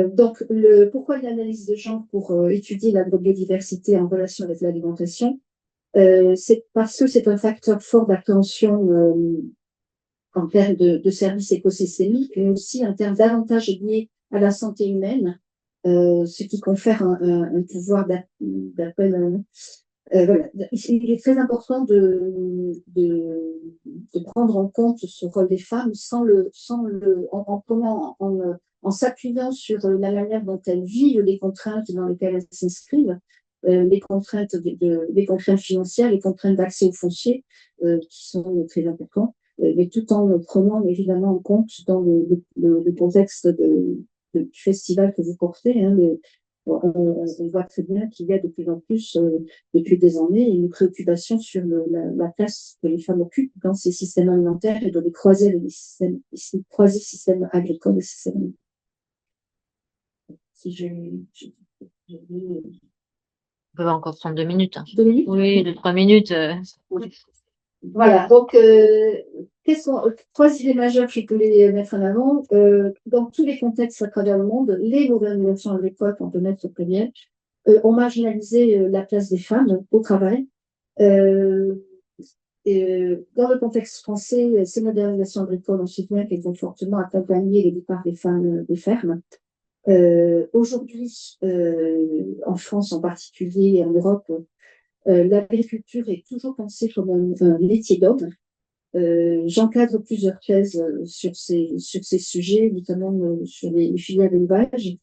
donc, pourquoi l'analyse de genre pour étudier la biodiversité en relation avec l'alimentation? C'est parce que c'est un facteur fort d'appréhension en termes de services écosystémiques, mais aussi en termes d'avantages liés à la santé humaine, ce qui confère un pouvoir d'appel. Voilà. Il est très important de prendre en compte ce rôle des femmes en s'appuyant sur la manière dont elles vivent les contraintes dans lesquelles elles s'inscrivent, les contraintes financières, les contraintes d'accès au foncier, qui sont très importantes, mais tout en prenant évidemment en compte dans le contexte du festival que vous portez, on voit très bien qu'il y a de plus en plus, depuis des années, une préoccupation sur la place que les femmes occupent dans ces systèmes alimentaires et de les croiser le système agricole et le système alimentaire. Si On peut encore prendre 2 minutes. 2 minutes? Oui, 2-3 minutes. Voilà, donc, trois idées majeures que je voulais mettre en avant. Dans tous les contextes à travers le monde, les organisations agricoles, on peut mettre très bien, ont marginalisé la place des femmes au travail. Dans le contexte français, ces modernisations agricoles, on sait bien qu'elles ont fortement accompagné le départ des femmes des fermes. Aujourd'hui, en France en particulier et en Europe, l'agriculture est toujours pensée comme un métier d'homme. J'encadre plusieurs thèses sur ces sujets, notamment sur les filières d'élevage.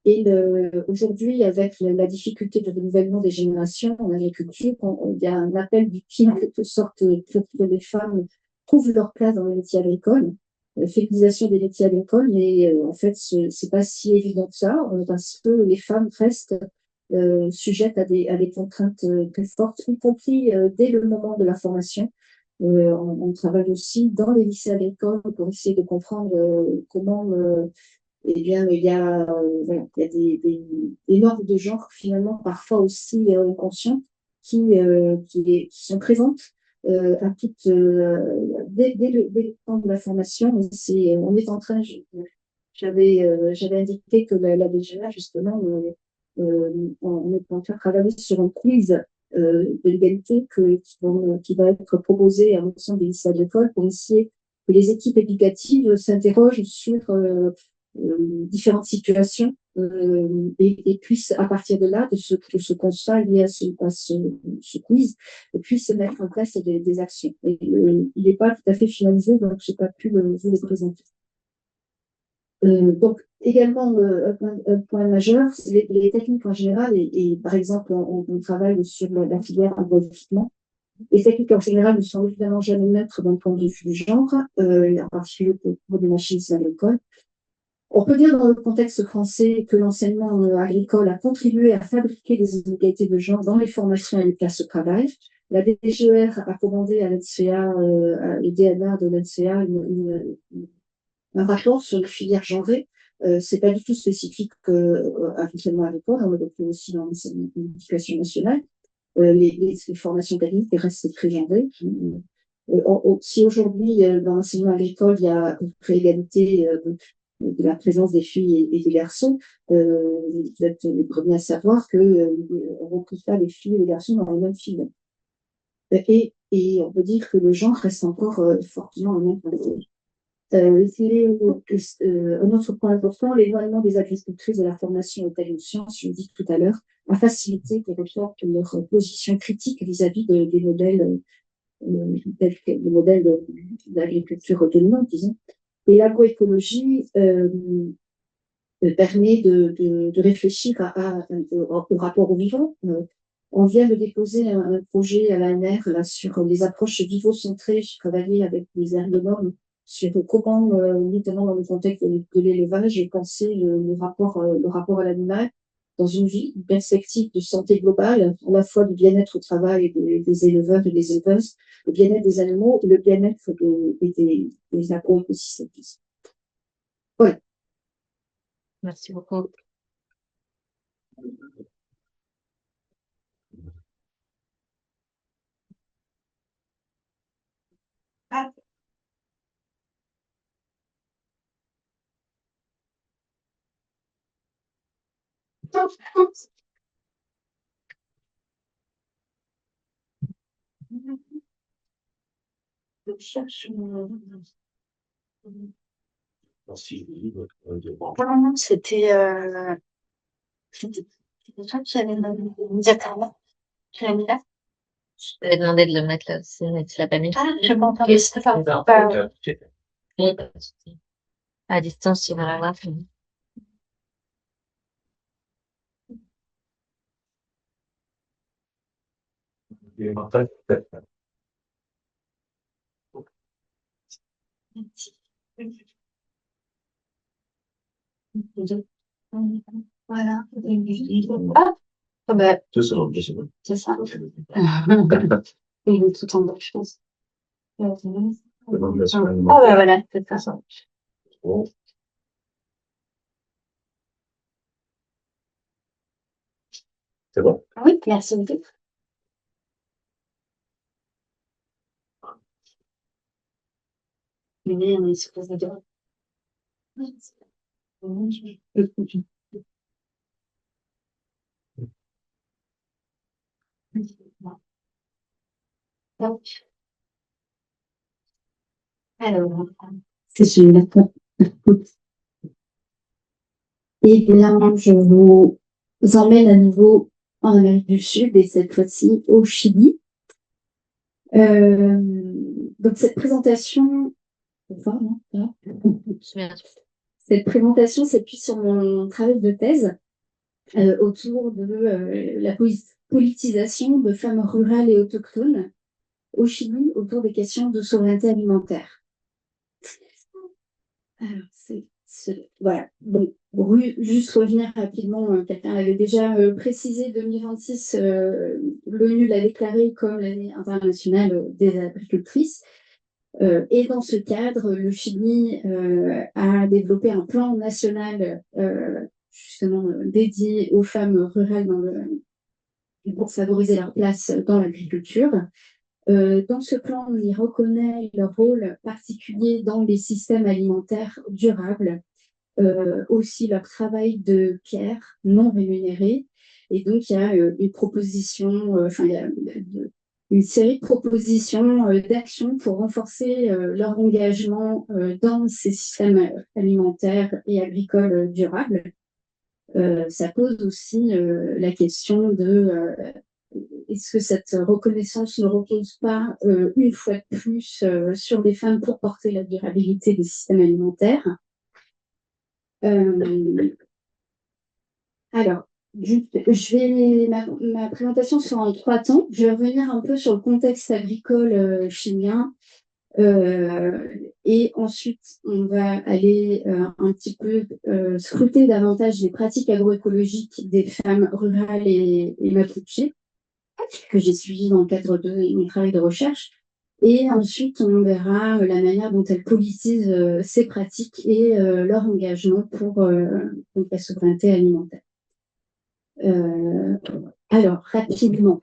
Et aujourd'hui, avec la difficulté de renouvellement des générations en agriculture, il y a un appel du pied en quelque sorte pour que les femmes trouvent leur place dans les métiers agricoles, féminisation des métiers agricoles, mais en fait, c'est pas si évident que ça, parce que les femmes restent sujettes à des contraintes très fortes, y compris dès le moment de la formation. On travaille aussi dans les lycées agricoles pour essayer de comprendre comment eh bien, voilà, il y a des normes de genre finalement parfois aussi conscientes qui sont présentes à dès le temps de la formation. On est en train, j'avais indiqué que la BGA, justement, on est en train de travailler sur un quiz de l'égalité qui va être proposé à l'ensemble des lycées agricoles pour essayer que les équipes éducatives s'interrogent sur différentes situations et puissent, à partir de là, de ce constat lié à ce quiz, puissent mettre en place des actions. Et, il n'est pas tout à fait finalisé, donc je n'ai pas pu vous le présenter. Donc, également, un point majeur, c'est les techniques en général, et par exemple, on travaille sur la filière agroéquipement. Les techniques en général ne sont évidemment jamais neutres d'un point de vue du genre, en particulier pour des machines agricoles. On peut dire dans le contexte français que l'enseignement agricole a contribué à fabriquer des inégalités de genre dans les formations et les places de travail. La DGER a commandé à l'NCA, le DNR de l'NCA, un rapport sur les filières genrées C'est pas du tout spécifique à l'enseignement agricole, on le retrouve aussi dans l'éducation nationale. Les formations techniques restent très genrées. Si aujourd'hui, dans l'enseignement agricole, il y a une égalité de la présence des filles et des garçons, vous êtes les premiers à savoir qu'on ne recrute pas les filles et les garçons dans les mêmes films. Et on peut dire que le genre reste encore fortement un un autre point important, l'éloignement des agricultrices de la formation aux telles sciences, je l'ai dit tout à l'heure, a facilité quelque sorte leur position critique vis-à-vis des modèles, tels que le modèle d'agriculture autonome, disons. Et l'agroécologie permet de réfléchir au rapport au vivant. On vient de déposer un projet à l'ANR là, sur les approches vivo-centrées. J'ai travaillé avec les ergonomes sur comment, notamment dans le contexte de l'élevage, penser le rapport à l'animal dans une perspective de santé globale, à la fois du bien-être au travail des éleveurs et des éleveuses, le bien-être des animaux et le bien-être des agro-écosystèmes. Voilà. Merci beaucoup. Je cherche C'était toi qui allais me dire Carla. Tu l'as mis là? Je t'avais demandé de le mettre là aussi, mais tu l'as pas mis. Ah, je m'entends. C'est ça. Oui, pas de souci. À distance, tu vas la voir. Voilà. Ah, bah, 2 secondes, 2 secondes. c'est ça. Il est tout en bas, je pense. Ah, bah voilà, c'est ça. Bon. C'est bon? Oui, merci beaucoup. Mais on est supposé dire. Donc, alors, c'est génial. Et bien, je vous emmène à nouveau en Amérique du Sud et cette fois-ci au Chili. Donc cette présentation, cette présentation s'appuie sur mon travail de thèse autour de la politisation de femmes rurales et autochtones au Chili autour des questions de souveraineté alimentaire. Alors, voilà. Bon, pour juste revenir rapidement, quelqu'un avait déjà précisé 2026, l'ONU l'a déclaré comme l'année internationale des agricultrices. Et dans ce cadre, le Chili a développé un plan national justement dédié aux femmes rurales pour favoriser leur place dans l'agriculture. Dans ce plan, on y reconnaît leur rôle particulier dans les systèmes alimentaires durables, aussi leur travail de care non rémunéré. Et donc, il y a une proposition, il y a une série de propositions d'actions pour renforcer leur engagement dans ces systèmes alimentaires et agricoles durables. Ça pose aussi la question de est-ce que cette reconnaissance ne repose pas une fois de plus sur les femmes pour porter la durabilité des systèmes alimentaires? Alors, ma présentation sera en 3 temps. Je vais revenir un peu sur le contexte agricole chilien. Et ensuite, on va aller un petit peu scruter davantage les pratiques agroécologiques des femmes rurales et mapuche que j'ai suivies dans le cadre de mon travail de recherche. Et ensuite, on verra la manière dont elles politisent ces pratiques et leur engagement pour donc la souveraineté alimentaire. Alors, rapidement,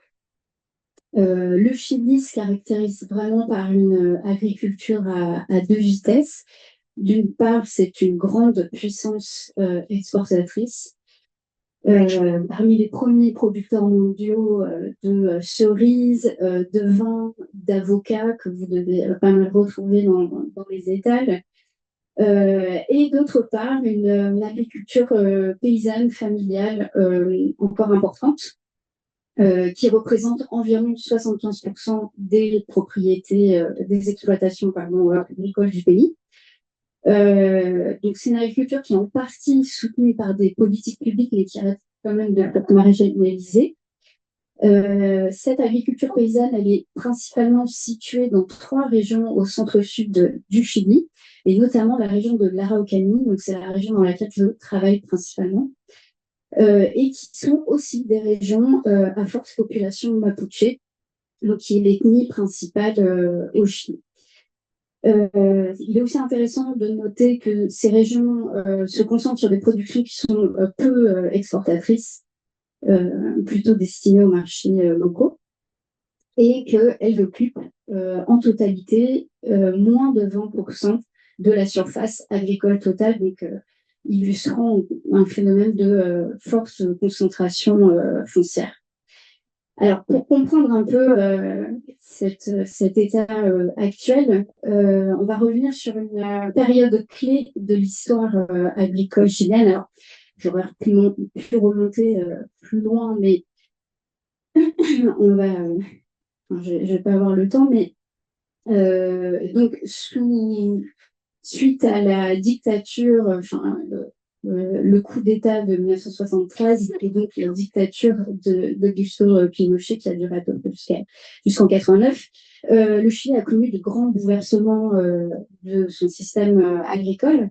le Chili se caractérise vraiment par une agriculture à deux vitesses. D'une part, c'est une grande puissance exportatrice. Parmi les premiers producteurs mondiaux de cerises, de vin, d'avocats que vous devez pas mal retrouver dans les étals. Et d'autre part, une agriculture paysanne, familiale encore importante, qui représente environ 75% des propriétés, des exploitations agricoles du pays. Donc, c'est une agriculture qui est en partie soutenue par des politiques publiques, mais qui reste quand même de la régionalisée. Cette agriculture paysanne, elle est principalement située dans 3 régions au centre-sud du Chili, et notamment la région de l'Araucanie, donc c'est la région dans laquelle je travaille principalement, et qui sont aussi des régions à forte population mapuche, donc qui est l'ethnie principale au Chili. Il est aussi intéressant de noter que ces régions se concentrent sur des productions qui sont peu exportatrices, plutôt destinées aux marchés locaux, et qu'elles occupent en totalité moins de 20% de la surface agricole totale, donc illustrant un phénomène de forte concentration foncière. Alors, pour comprendre un peu cet état actuel, on va revenir sur une période clé de l'histoire agricole chilienne. Alors, j'aurais pu remonter plus loin, mais on va, je vais pas avoir le temps, mais donc suite à la dictature, le coup d'État de 1973 et donc la dictature d'Augusto Pinochet qui a duré à peu près jusqu'en 89, le Chili a connu de grands bouleversements de son système agricole.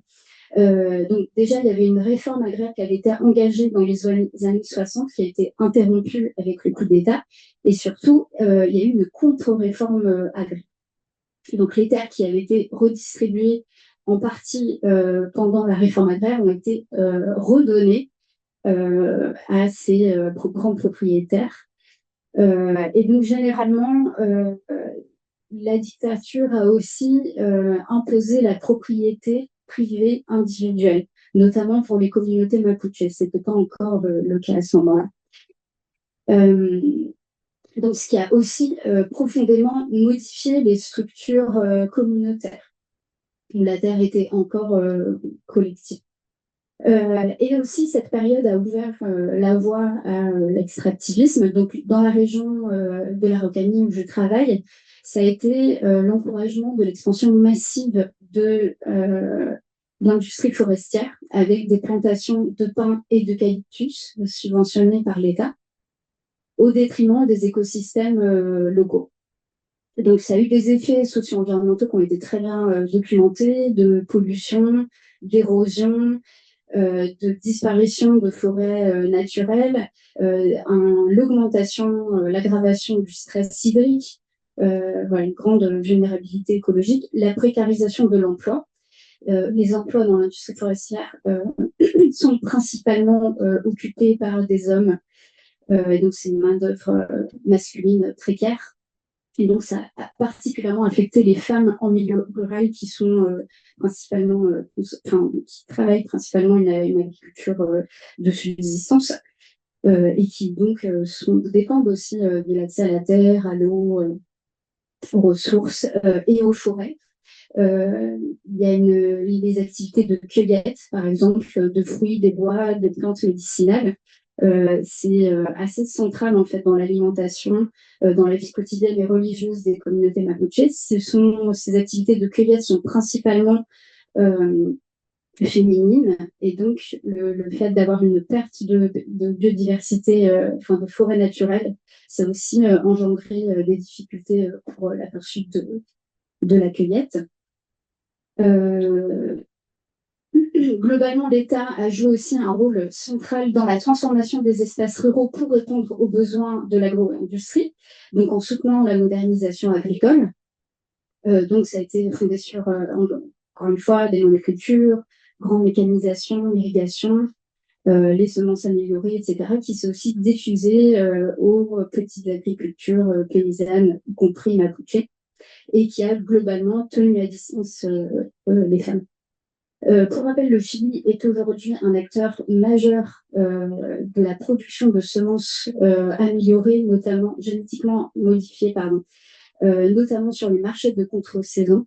Donc déjà, il y avait une réforme agraire qui avait été engagée dans les années 60 qui a été interrompue avec le coup d'État, et surtout, il y a eu une contre-réforme agraire. Donc les terres qui avaient été redistribuées en partie pendant la réforme agraire ont été redonnées à ces grands propriétaires. Et donc généralement, la dictature a aussi imposé la propriété privée individuelle, notamment pour les communautés mapuches. Ce n'était pas encore le cas à ce moment-là. Donc, ce qui a aussi profondément modifié les structures communautaires, où la terre était encore collective. Et aussi, cette période a ouvert la voie à l'extractivisme. Donc, dans la région de l'Araucanie où je travaille, ça a été l'encouragement de l'expansion massive de l'industrie forestière, avec des plantations de pins et d'eucalyptus subventionnées par l'État, au détriment des écosystèmes locaux. Donc, ça a eu des effets socio-environnementaux qui ont été très bien documentés, de pollution, d'érosion, de disparition de forêts naturelles, l'augmentation, l'aggravation du stress hydrique, voilà, une grande vulnérabilité écologique, la précarisation de l'emploi. Les emplois dans l'industrie forestière sont principalement occupés par des hommes, et donc c'est une main-d'œuvre masculine précaire. Et donc, ça a particulièrement affecté les femmes en milieu rural qui sont principalement, qui travaillent principalement une agriculture de subsistance et qui donc dépendent aussi de l'accès à la terre, à l'eau, aux ressources et aux forêts. Il y a les activités de cueillette, par exemple, de fruits, des bois, des plantes médicinales. C'est assez central en fait dans l'alimentation, dans la vie quotidienne et religieuse des communautés mapuches. Ces activités de cueillette sont principalement féminines, et donc le fait d'avoir une perte de biodiversité, de forêt naturelle, ça a aussi engendré des difficultés pour la poursuite de la cueillette. Globalement, l'État a joué aussi un rôle central dans la transformation des espaces ruraux pour répondre aux besoins de l'agro-industrie, donc en soutenant la modernisation agricole. Donc, ça a été fondé sur, encore une fois, des monocultures, grande mécanisation, irrigation, les semences améliorées, etc., qui sont aussi diffusées aux petites agricultures paysannes, y compris Mapuche, et qui a globalement tenu à distance les femmes. Pour rappel, le Chili est aujourd'hui un acteur majeur de la production de semences améliorées, notamment génétiquement modifiées, pardon, notamment sur les marchés de contre-saison.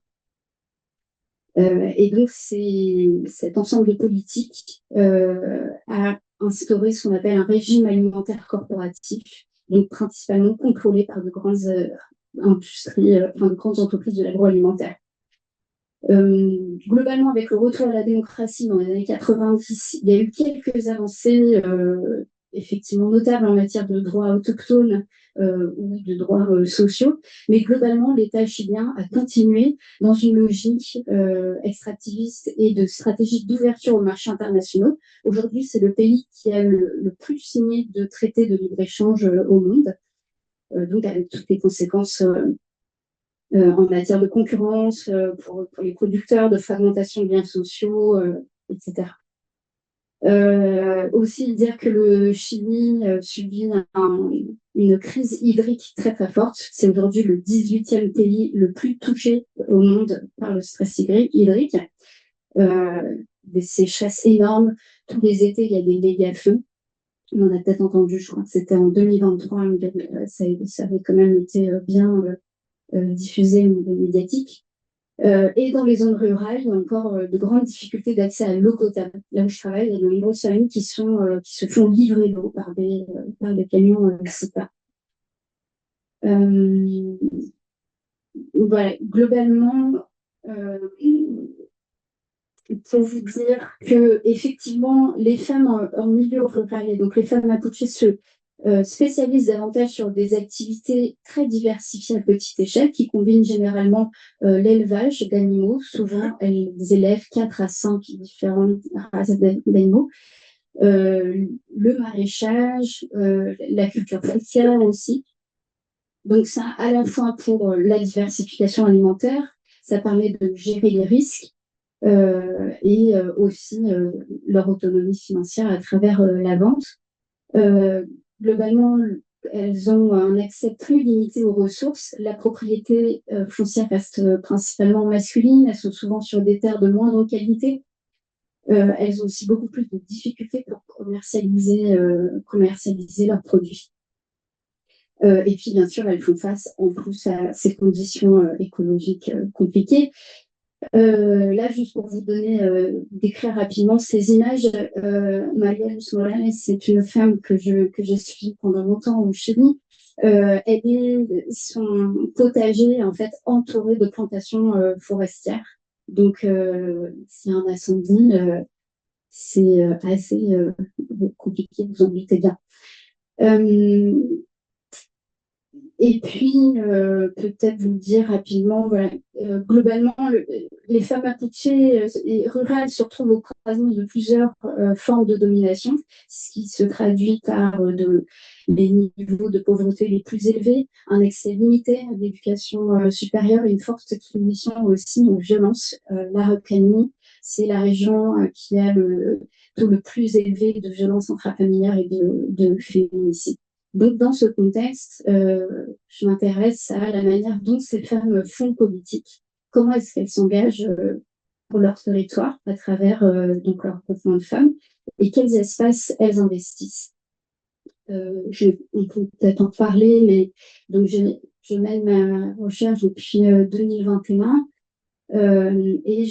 Et donc, cet ensemble de politiques a instauré ce qu'on appelle un régime alimentaire corporatif, donc principalement contrôlé par de grandes industries, enfin, de grandes entreprises de l'agroalimentaire. Globalement, avec le retour à la démocratie dans les années 90, il y a eu quelques avancées effectivement notables en matière de droits autochtones ou de droits sociaux, mais globalement, l'État chilien a continué dans une logique extractiviste et de stratégie d'ouverture aux marchés internationaux. Aujourd'hui, c'est le pays qui a le plus signé de traités de libre-échange au monde, donc avec toutes les conséquences en matière de concurrence pour les producteurs, de fragmentation de liens sociaux, etc. Aussi dire que le Chili subit une crise hydrique très très forte. C'est aujourd'hui le 18e pays le plus touché au monde par le stress hydrique. Des sécheresses énormes. Tous les étés, il y a des méga-feux. On en a peut-être entendu, je crois que c'était en 2023, ça avait quand même été bien diffusé au niveau médiatique. Et dans les zones rurales, il y a encore de grandes difficultés d'accès à l'eau potable. Là où je travaille, il y a de nombreuses familles qui se font livrer l'eau par des camions CIPA. Voilà, globalement, pour vous dire que effectivement, les femmes en milieu rural, et donc les femmes mapuches se spécialisent davantage sur des activités très diversifiées à petite échelle, qui combinent généralement l'élevage d'animaux. Souvent, elles élèvent 4 à 5 différentes races d'animaux. Le maraîchage, la culture forestière aussi. Donc ça, à la fois pour la diversification alimentaire, ça permet de gérer les risques et aussi leur autonomie financière à travers la vente. Globalement, elles ont un accès plus limité aux ressources. La propriété foncière reste principalement masculine. Elles sont souvent sur des terres de moindre qualité. Elles ont aussi beaucoup plus de difficultés pour commercialiser leurs produits. Et puis, bien sûr, elles font face en plus à ces conditions écologiques compliquées. Là, juste pour vous décrire rapidement ces images, Maria Morales, c'est une femme que j'ai suivie pendant longtemps au Chili. Son potager en fait entouré de plantations forestières. Donc, s'il y a un incendie, c'est assez compliqué, vous en doutez bien. Et puis, peut-être vous dire rapidement, voilà, globalement, les femmes mapuches et rurales se retrouvent au croisement de plusieurs formes de domination, ce qui se traduit par des niveaux de pauvreté les plus élevés, un accès limité à l'éducation supérieure et une forte exposition aussi aux violences. L'Araucanía, c'est la région qui a le taux le plus élevé de violences intrafamiliales et de féminicides. Donc, dans ce contexte, je m'intéresse à la manière dont ces femmes font politique. Comment est-ce qu'elles s'engagent pour leur territoire à travers donc leur groupement de femmes et quels espaces elles investissent. On peut peut-être en parler, mais donc je mène ma recherche depuis 2021 et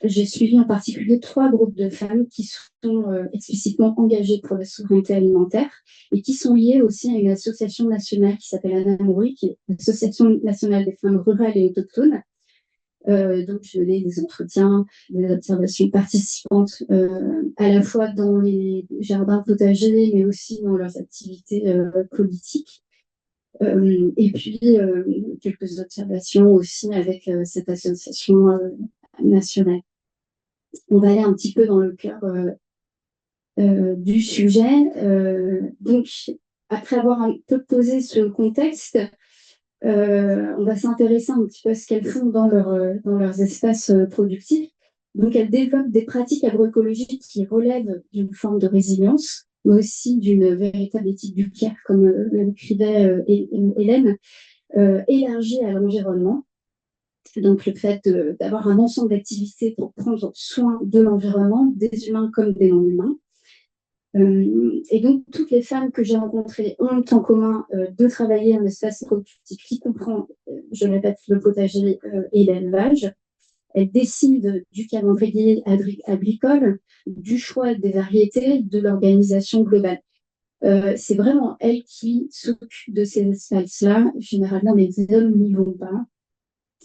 j'ai suivi en particulier 3 groupes de femmes qui sont explicitement engagées pour la souveraineté alimentaire et qui sont liées aussi à une association nationale qui s'appelle ANAMORI, qui est l'Association nationale des femmes rurales et autochtones. Donc, je menais des entretiens, des observations participantes à la fois dans les jardins potagers, mais aussi dans leurs activités politiques. Et puis, quelques observations aussi avec cette association nationale. On va aller un petit peu dans le cœur du sujet. Donc, après avoir un peu posé ce contexte, On va s'intéresser un petit peu à ce qu'elles font dans leurs espaces productifs. Donc, elles développent des pratiques agroécologiques qui relèvent d'une forme de résilience, mais aussi d'une véritable éthique du care, comme l'écrivait Hélène, élargie à l'environnement. Donc, le fait d'avoir un ensemble d'activités pour prendre soin de l'environnement, des humains comme des non-humains. Et donc, toutes les femmes que j'ai rencontrées ont en commun de travailler un espace productif qui comprend, je le répète, le potager et l'élevage. Elles décident du calendrier agricole, du choix des variétés, de l'organisation globale. C'est vraiment elles qui s'occupent de ces espaces-là. Généralement, les hommes n'y vont pas.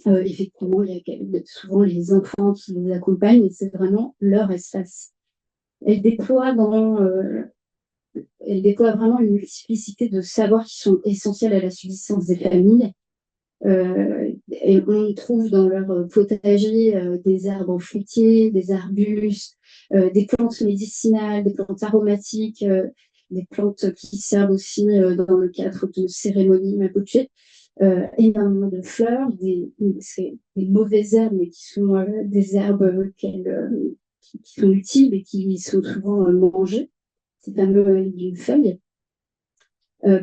Effectivement, il y a souvent les enfants qui les accompagnent et c'est vraiment leur espace. Elles déploient elle déploie vraiment une multiplicité de savoirs qui sont essentiels à la subsistance des familles. Et on trouve dans leur potager des arbres fruitiers, des arbustes, des plantes médicinales, des plantes aromatiques, des plantes qui servent aussi dans le cadre de cérémonies mapuche. Énormément de fleurs, des mauvaises herbes, mais qui sont des herbes qui sont utiles et qui sont souvent mangées. C'est fameux d'une feuille.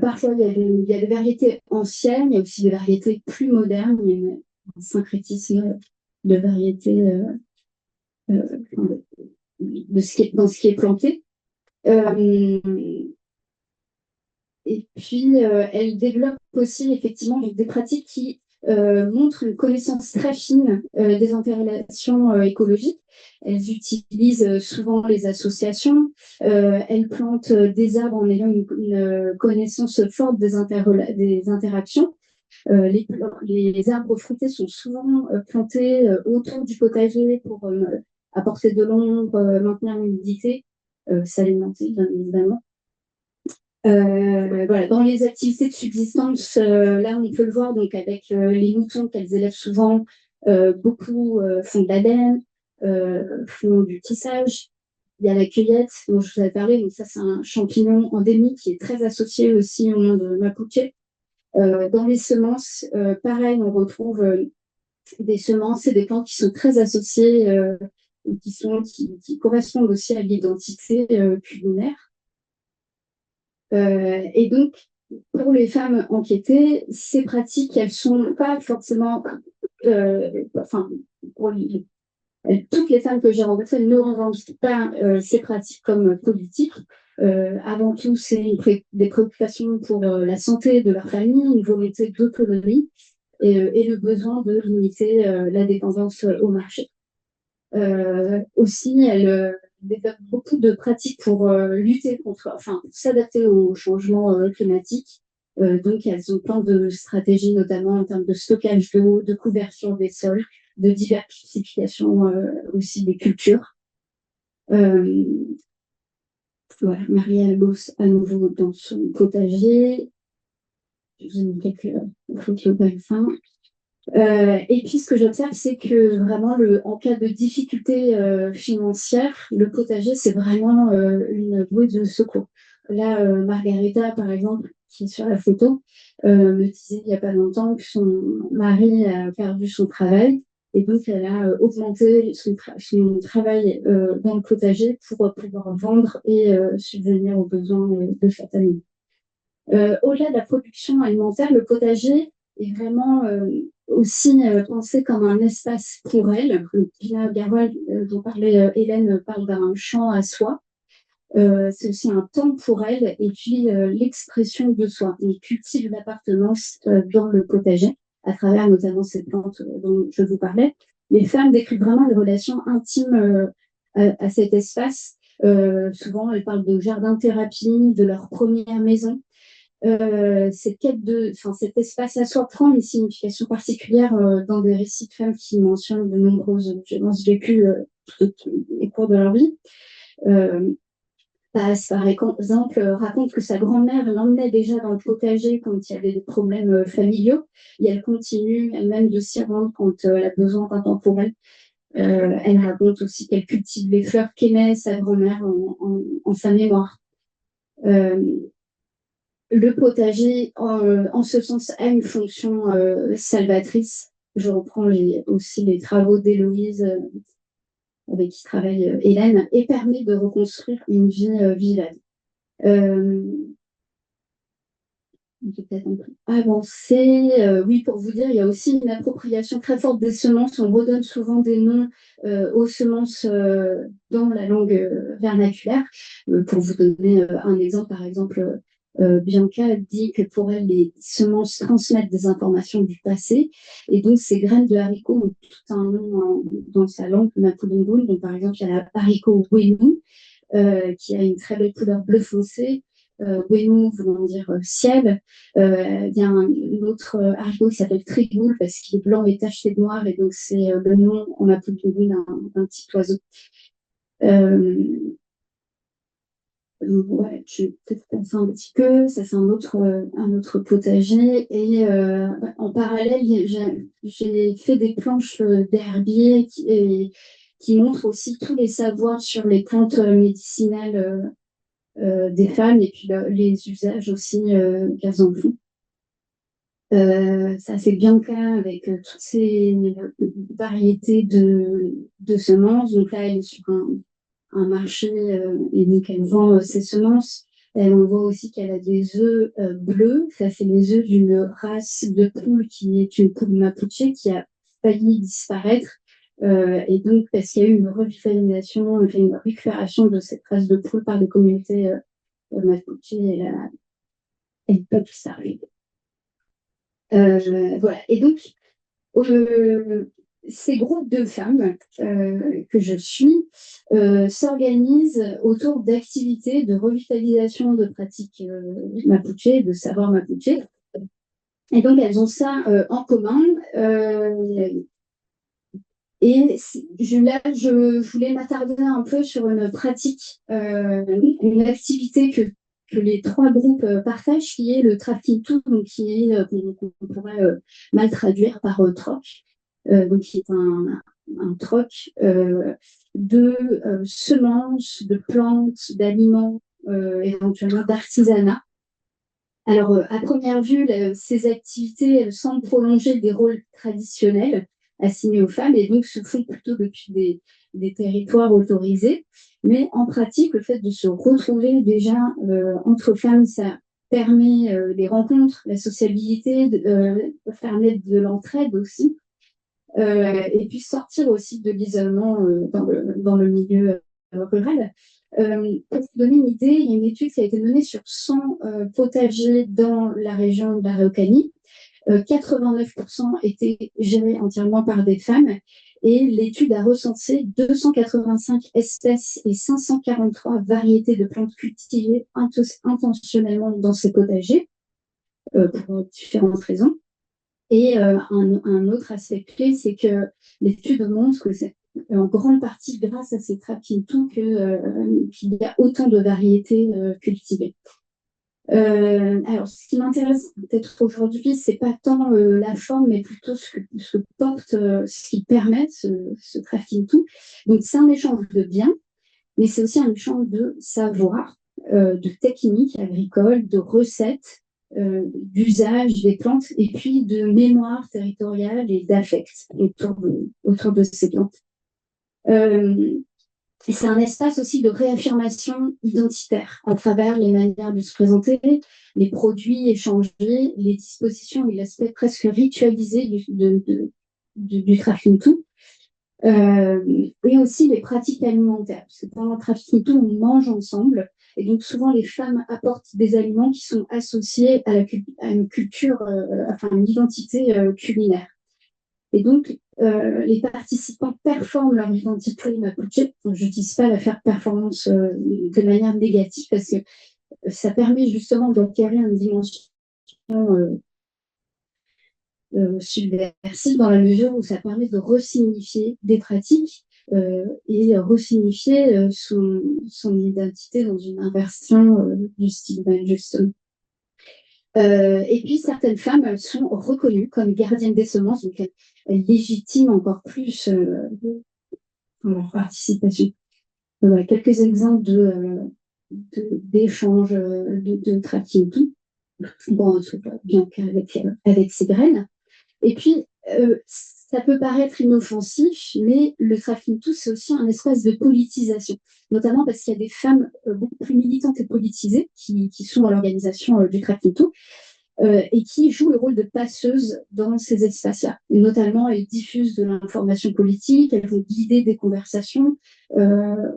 Parfois, il y a des variétés anciennes, il y a aussi des variétés plus modernes, il y a un syncrétisme de variétés dans ce qui est planté. Euh, et puis, elle développe aussi effectivement des pratiques qui montrent une connaissance très fine des interrelations écologiques. Elles utilisent souvent les associations. Elles plantent des arbres en ayant une connaissance forte des interactions. Les arbres fruités sont souvent plantés autour du potager pour apporter de l'ombre, maintenir l'humidité, s'alimenter, bien évidemment. Voilà, dans les activités de subsistance, là on peut le voir donc avec les moutons qu'elles élèvent souvent, beaucoup font de la laine, font du tissage. Il y a la cueillette dont je vous avais parlé, donc ça c'est un champignon endémique qui est très associé aussi au monde mapuche. Dans les semences, pareil, on retrouve des semences et des plantes qui sont très associées, qui correspondent aussi à l'identité culinaire. Et donc, pour les femmes enquêtées, ces pratiques, elles sont pas forcément, enfin, toutes les femmes que j'ai rencontrées ne revendiquent pas ces pratiques comme politiques. Avant tout, c'est des préoccupations pour la santé de leur famille, une volonté d'autonomie et le besoin de limiter la dépendance au marché. Aussi, elle développe beaucoup de pratiques pour lutter contre, enfin, s'adapter au changement climatique. Donc, elles ont plein de stratégies, notamment en termes de stockage d'eau, de couverture des sols, de diversification aussi des cultures. Voilà, Marielle bosse à nouveau dans son potager. J'ai mis quelques photos comme ça. Et puis, ce que j'observe, c'est que vraiment, en cas de difficulté financière, le potager, c'est vraiment une bouée de secours. Là, Margarita, par exemple, qui est sur la photo, me disait il n'y a pas longtemps que son mari a perdu son travail. Et donc, elle a augmenté son travail dans le potager pour pouvoir vendre et subvenir aux besoins de sa famille. Au-delà de la production alimentaire, le potager est vraiment aussi pensé comme un espace pour elle. Pina Garol, dont parlait Hélène, parle d'un champ à soi. C'est aussi un temps pour elle et puis l'expression de soi. On cultive l'appartenance dans le potager à travers notamment ces plantes dont je vous parlais. Les femmes décrivent vraiment une relation intime à cet espace. Souvent, elles parlent de jardin-thérapie, de leur première maison. Cet espace à soi prend une signification particulière dans des récits de femmes qui mentionnent de nombreuses violences vécues tout au cours de leur vie. Par exemple, raconte que sa grand-mère l'emmenait déjà dans le potager quand il y avait des problèmes familiaux et elle continue elle-même de s'y rendre quand elle a besoin d'un temps pour elle. Elle raconte aussi qu'elle cultive les fleurs qu'aimait sa grand-mère en sa mémoire. le potager, en ce sens, a une fonction salvatrice. Je reprends aussi les travaux d'Héloïse, avec qui travaille Hélène, et permet de reconstruire une vie vivable. Je vais peut-être un peu avancer. Oui, pour vous dire, il y a aussi une appropriation très forte des semences. On redonne souvent des noms aux semences dans la langue vernaculaire. Pour vous donner un exemple, par exemple, Bianca dit que pour elle, les semences transmettent des informations du passé. Et donc, ces graines de haricots ont tout un nom dans sa langue mapudungun. Donc, par exemple, il y a la haricot wenu, qui a une très belle couleur bleu foncé. Wenu voulant dire ciel. Il y a un autre haricot qui s'appelle Trigoul parce qu'il est blanc et tacheté de noir, et donc c'est le nom en mapudungun d'un petit oiseau. Ouais, je vais peut-être passer un petit peu. Ça, c'est un autre potager. Et en parallèle, j'ai fait des planches d'herbier qui montrent aussi tous les savoirs sur les plantes médicinales des femmes, et puis les usages aussi qu'elles en font. Ça, c'est bien le cas avec toutes ces variétés de semences. Donc là, elle est sur un marché, et donc elle vend ses semences. Et on voit aussi qu'elle a des œufs bleus. Ça, c'est les œufs d'une race de poule qui est une poule mapuche qui a failli disparaître. Et donc, parce qu'il y a eu une revitalisation, enfin, une récupération de cette race de poule par des communautés mapuche, et peuple sarde. Voilà. Et donc, ces groupes de femmes que je suis s'organisent autour d'activités de revitalisation de pratiques mapuche, de savoir mapuche. Et donc, elles ont ça en commun. Et là, je voulais m'attarder un peu sur une pratique, une activité que les trois groupes partagent, qui est le trafficking, donc qui est, qu'on pourrait mal traduire par troc, donc qui est un troc de semences, de plantes, d'aliments, éventuellement d'artisanat. Alors, à première vue, ces activités, elles semblent prolonger des rôles traditionnels assignés aux femmes, et donc se font plutôt depuis des territoires autorisés. Mais en pratique, le fait de se retrouver déjà entre femmes, ça permet les rencontres, la sociabilité, permet de l'entraide aussi, et puis sortir aussi de l'isolement dans le milieu rural. Pour vous donner une idée, il y a une étude qui a été menée sur 100 potagers dans la région de l'Araucanie. 89% étaient gérés entièrement par des femmes, et l'étude a recensé 285 espèces et 543 variétés de plantes cultivées intentionnellement dans ces potagers, pour différentes raisons. Et un autre aspect clé, c'est que l'étude montre que c'est en grande partie grâce à ces tracking-tout qu'il y a autant de variétés cultivées. Alors, ce qui m'intéresse peut-être aujourd'hui, c'est pas tant la forme, mais plutôt ce que porte, ce qui permet ce tracking-tout. Donc, c'est un échange de biens, mais c'est aussi un échange de savoir, de techniques agricoles, de recettes, d'usage des plantes, et puis de mémoire territoriale et d'affect autour de ces plantes. Et c'est un espace aussi de réaffirmation identitaire à travers les manières de se présenter, les produits échangés, les dispositions et l'aspect presque ritualisé du trafficking-tout. Et aussi les pratiques alimentaires, parce que pendant le trafficking-tout, on mange ensemble, et donc souvent les femmes apportent des aliments qui sont associés à une culture, enfin une identité culinaire. Et donc, les participants performent leur identité mapuche. Je n'utilise pas l'affaire performance de manière négative, parce que ça permet justement d'acquérir une dimension subversive, dans la mesure où ça permet de resignifier des pratiques et resignifier son identité dans une inversion du style, justement. Et puis, certaines femmes, elles sont reconnues comme gardiennes des semences, donc elles légitiment encore plus leur participation. Voilà, quelques exemples d'échanges, de tracking. bon, bien qu'avec ses graines. Et puis, ça peut paraître inoffensif, mais le trafficking tout, c'est aussi un espace de politisation, notamment parce qu'il y a des femmes beaucoup plus militantes et politisées qui sont dans l'organisation du trafficking tout, et qui jouent le rôle de passeuses dans ces espaces-là. Notamment, elles diffusent de l'information politique, elles vont guider des conversations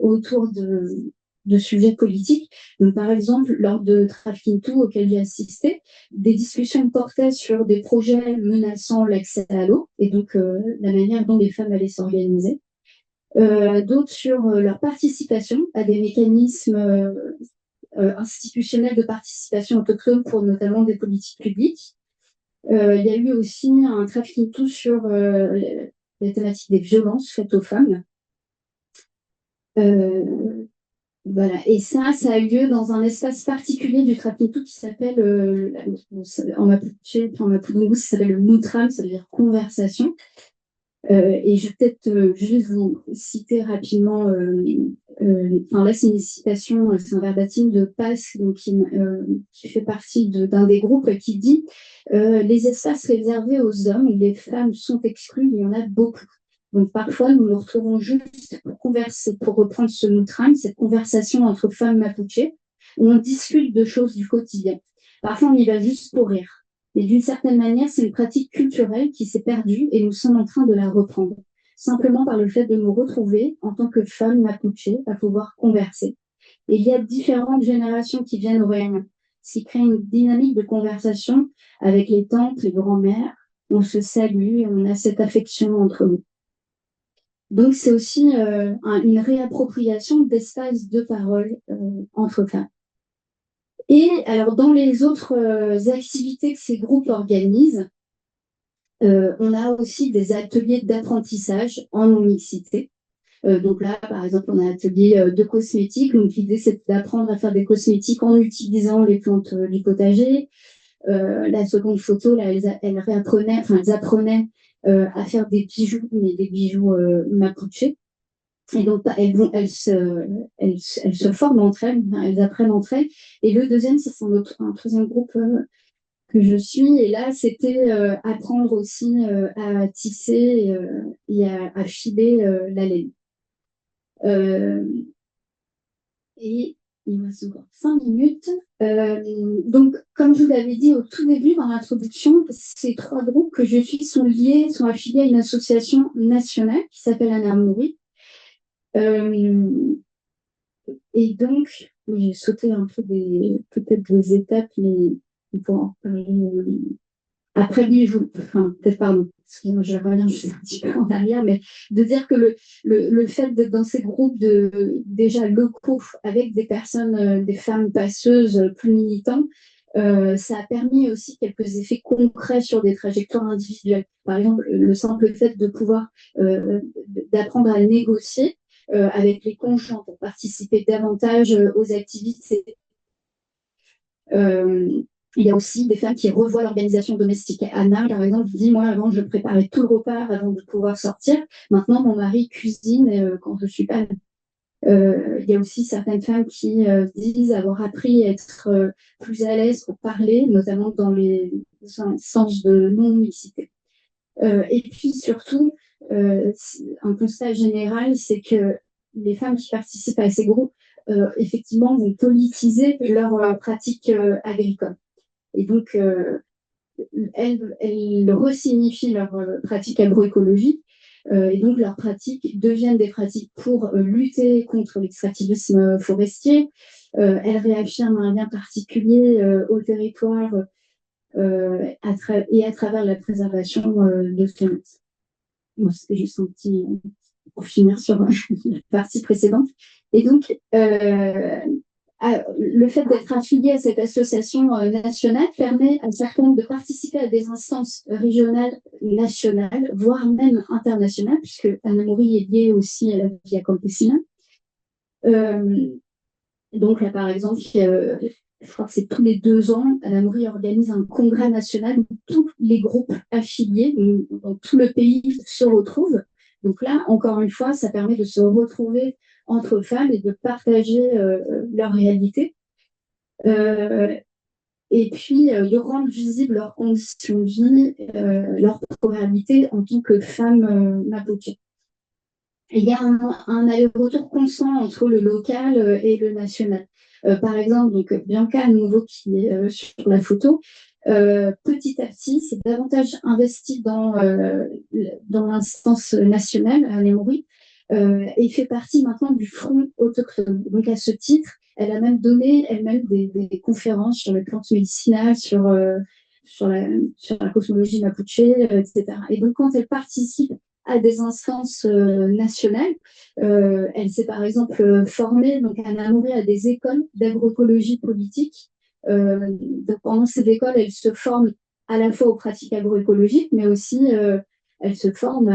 autour de sujets politiques. Donc, par exemple, lors de Trafficking Tout, auquel j'ai assisté, des discussions portaient sur des projets menaçant l'accès à l'eau et donc la manière dont les femmes allaient s'organiser. D'autres sur leur participation à des mécanismes institutionnels de participation autochtone pour notamment des politiques publiques. Il y a eu aussi un Trafficking Tout sur la thématique des violences faites aux femmes. Voilà. Et ça a eu lieu dans un espace particulier du Trafficking Tout qui s'appelle, en Mapudungun, ça s'appelle le Nutram, ça veut dire conversation. Et je vais peut-être juste vous citer rapidement, là c'est une citation, c'est un verbatim de Pass, donc, qui fait partie d'un des groupes qui dit les espaces réservés aux hommes où les femmes sont exclues, il y en a beaucoup. Donc parfois nous nous retrouvons juste pour converser, pour reprendre ce Nutram, cette conversation entre femmes mapuche, où on discute de choses du quotidien. Parfois on y va juste pour rire. Mais d'une certaine manière, c'est une pratique culturelle qui s'est perdue et nous sommes en train de la reprendre, simplement par le fait de nous retrouver en tant que femmes mapuche à pouvoir converser. Et il y a différentes générations qui viennent au Réunion, ce qui crée une dynamique de conversation avec les tantes, les grands-mères. On se salue et on a cette affection entre nous. Donc c'est aussi une réappropriation d'espaces de parole entre femmes. Et alors, dans les autres activités que ces groupes organisent, on a aussi des ateliers d'apprentissage en non-mixité. Donc là, par exemple, on a un atelier de cosmétiques. Donc l'idée, c'est d'apprendre à faire des cosmétiques en utilisant les plantes du potager. La seconde photo, là, elles apprenaient à faire des bijoux, mais des bijoux mapuche. Et donc, elles se forment entre elles, elles apprennent entre elles. Et le deuxième, c'est un troisième groupe que je suis. Et là, c'était apprendre aussi à tisser et à filer la laine. Et il me reste encore 5 minutes. Donc, comme je vous l'avais dit au tout début dans l'introduction, ces 3 groupes que je suis sont affiliés à une association nationale qui s'appelle Anamuri. Et donc, j'ai sauté un peu peut-être des étapes, mais pour en parler après lui, peut-être pardon, parce que je reviens juste un petit peu en arrière, mais de dire que le fait d'être dans ces groupes déjà locaux avec des personnes, des femmes passeuses plus militantes, ça a permis aussi quelques effets concrets sur des trajectoires individuelles. Par exemple, le simple fait de pouvoir d'apprendre à négocier avec les conjoints pour participer davantage aux activités. Il y a aussi des femmes qui revoient l'organisation domestique. Anna, par exemple, dit, moi, avant, je préparais tout le repas avant de pouvoir sortir. Maintenant, mon mari cuisine quand je suis pas là. Il y a aussi certaines femmes qui disent avoir appris à être plus à l'aise pour parler, notamment dans les sens de non-mixité. Et puis, surtout, un constat général, c'est que les femmes qui participent à ces groupes, effectivement, vont politiser leur pratique agricole. Et donc, elles resignifient leur pratique agroécologique et donc leurs pratiques deviennent des pratiques pour lutter contre l'extractivisme forestier. Elles réaffirment un lien particulier au territoire et à travers la préservation de ce climat. Bon, c'était juste un petit pour finir sur la partie précédente. Et donc, le fait d'être affilié à cette association nationale permet à certaines de participer à des instances régionales, nationales, voire même internationales, puisque Anamuri est liée aussi à la Via Campesina. Donc là, par exemple, je crois que c'est tous les 2 ans, Anamuri organise un congrès national où tous les groupes affiliés dans tout le pays se retrouvent. Donc là, encore une fois, ça permet de se retrouver entre femmes et de partager leur réalité. et puis de rendre visible leurs conditions de vie, leur probabilité en tant que femme mapuche. Et il y a un aller-retour constant entre le local et le national. Par exemple, donc, Bianca à nouveau qui est sur la photo, petit à petit, c'est davantage investi dans l'instance nationale à Lemuri et fait partie maintenant du front autochtone. Donc à ce titre, elle a même donné elle-même des conférences sur les plantes médicinales, sur la cosmologie mapuche, etc. Et donc quand elle participe à des instances nationales, elle s'est par exemple formée donc à Namoré à des écoles d'agroécologie politique. Donc pendant ces écoles, elle se forme à la fois aux pratiques agroécologiques, mais aussi elle se forme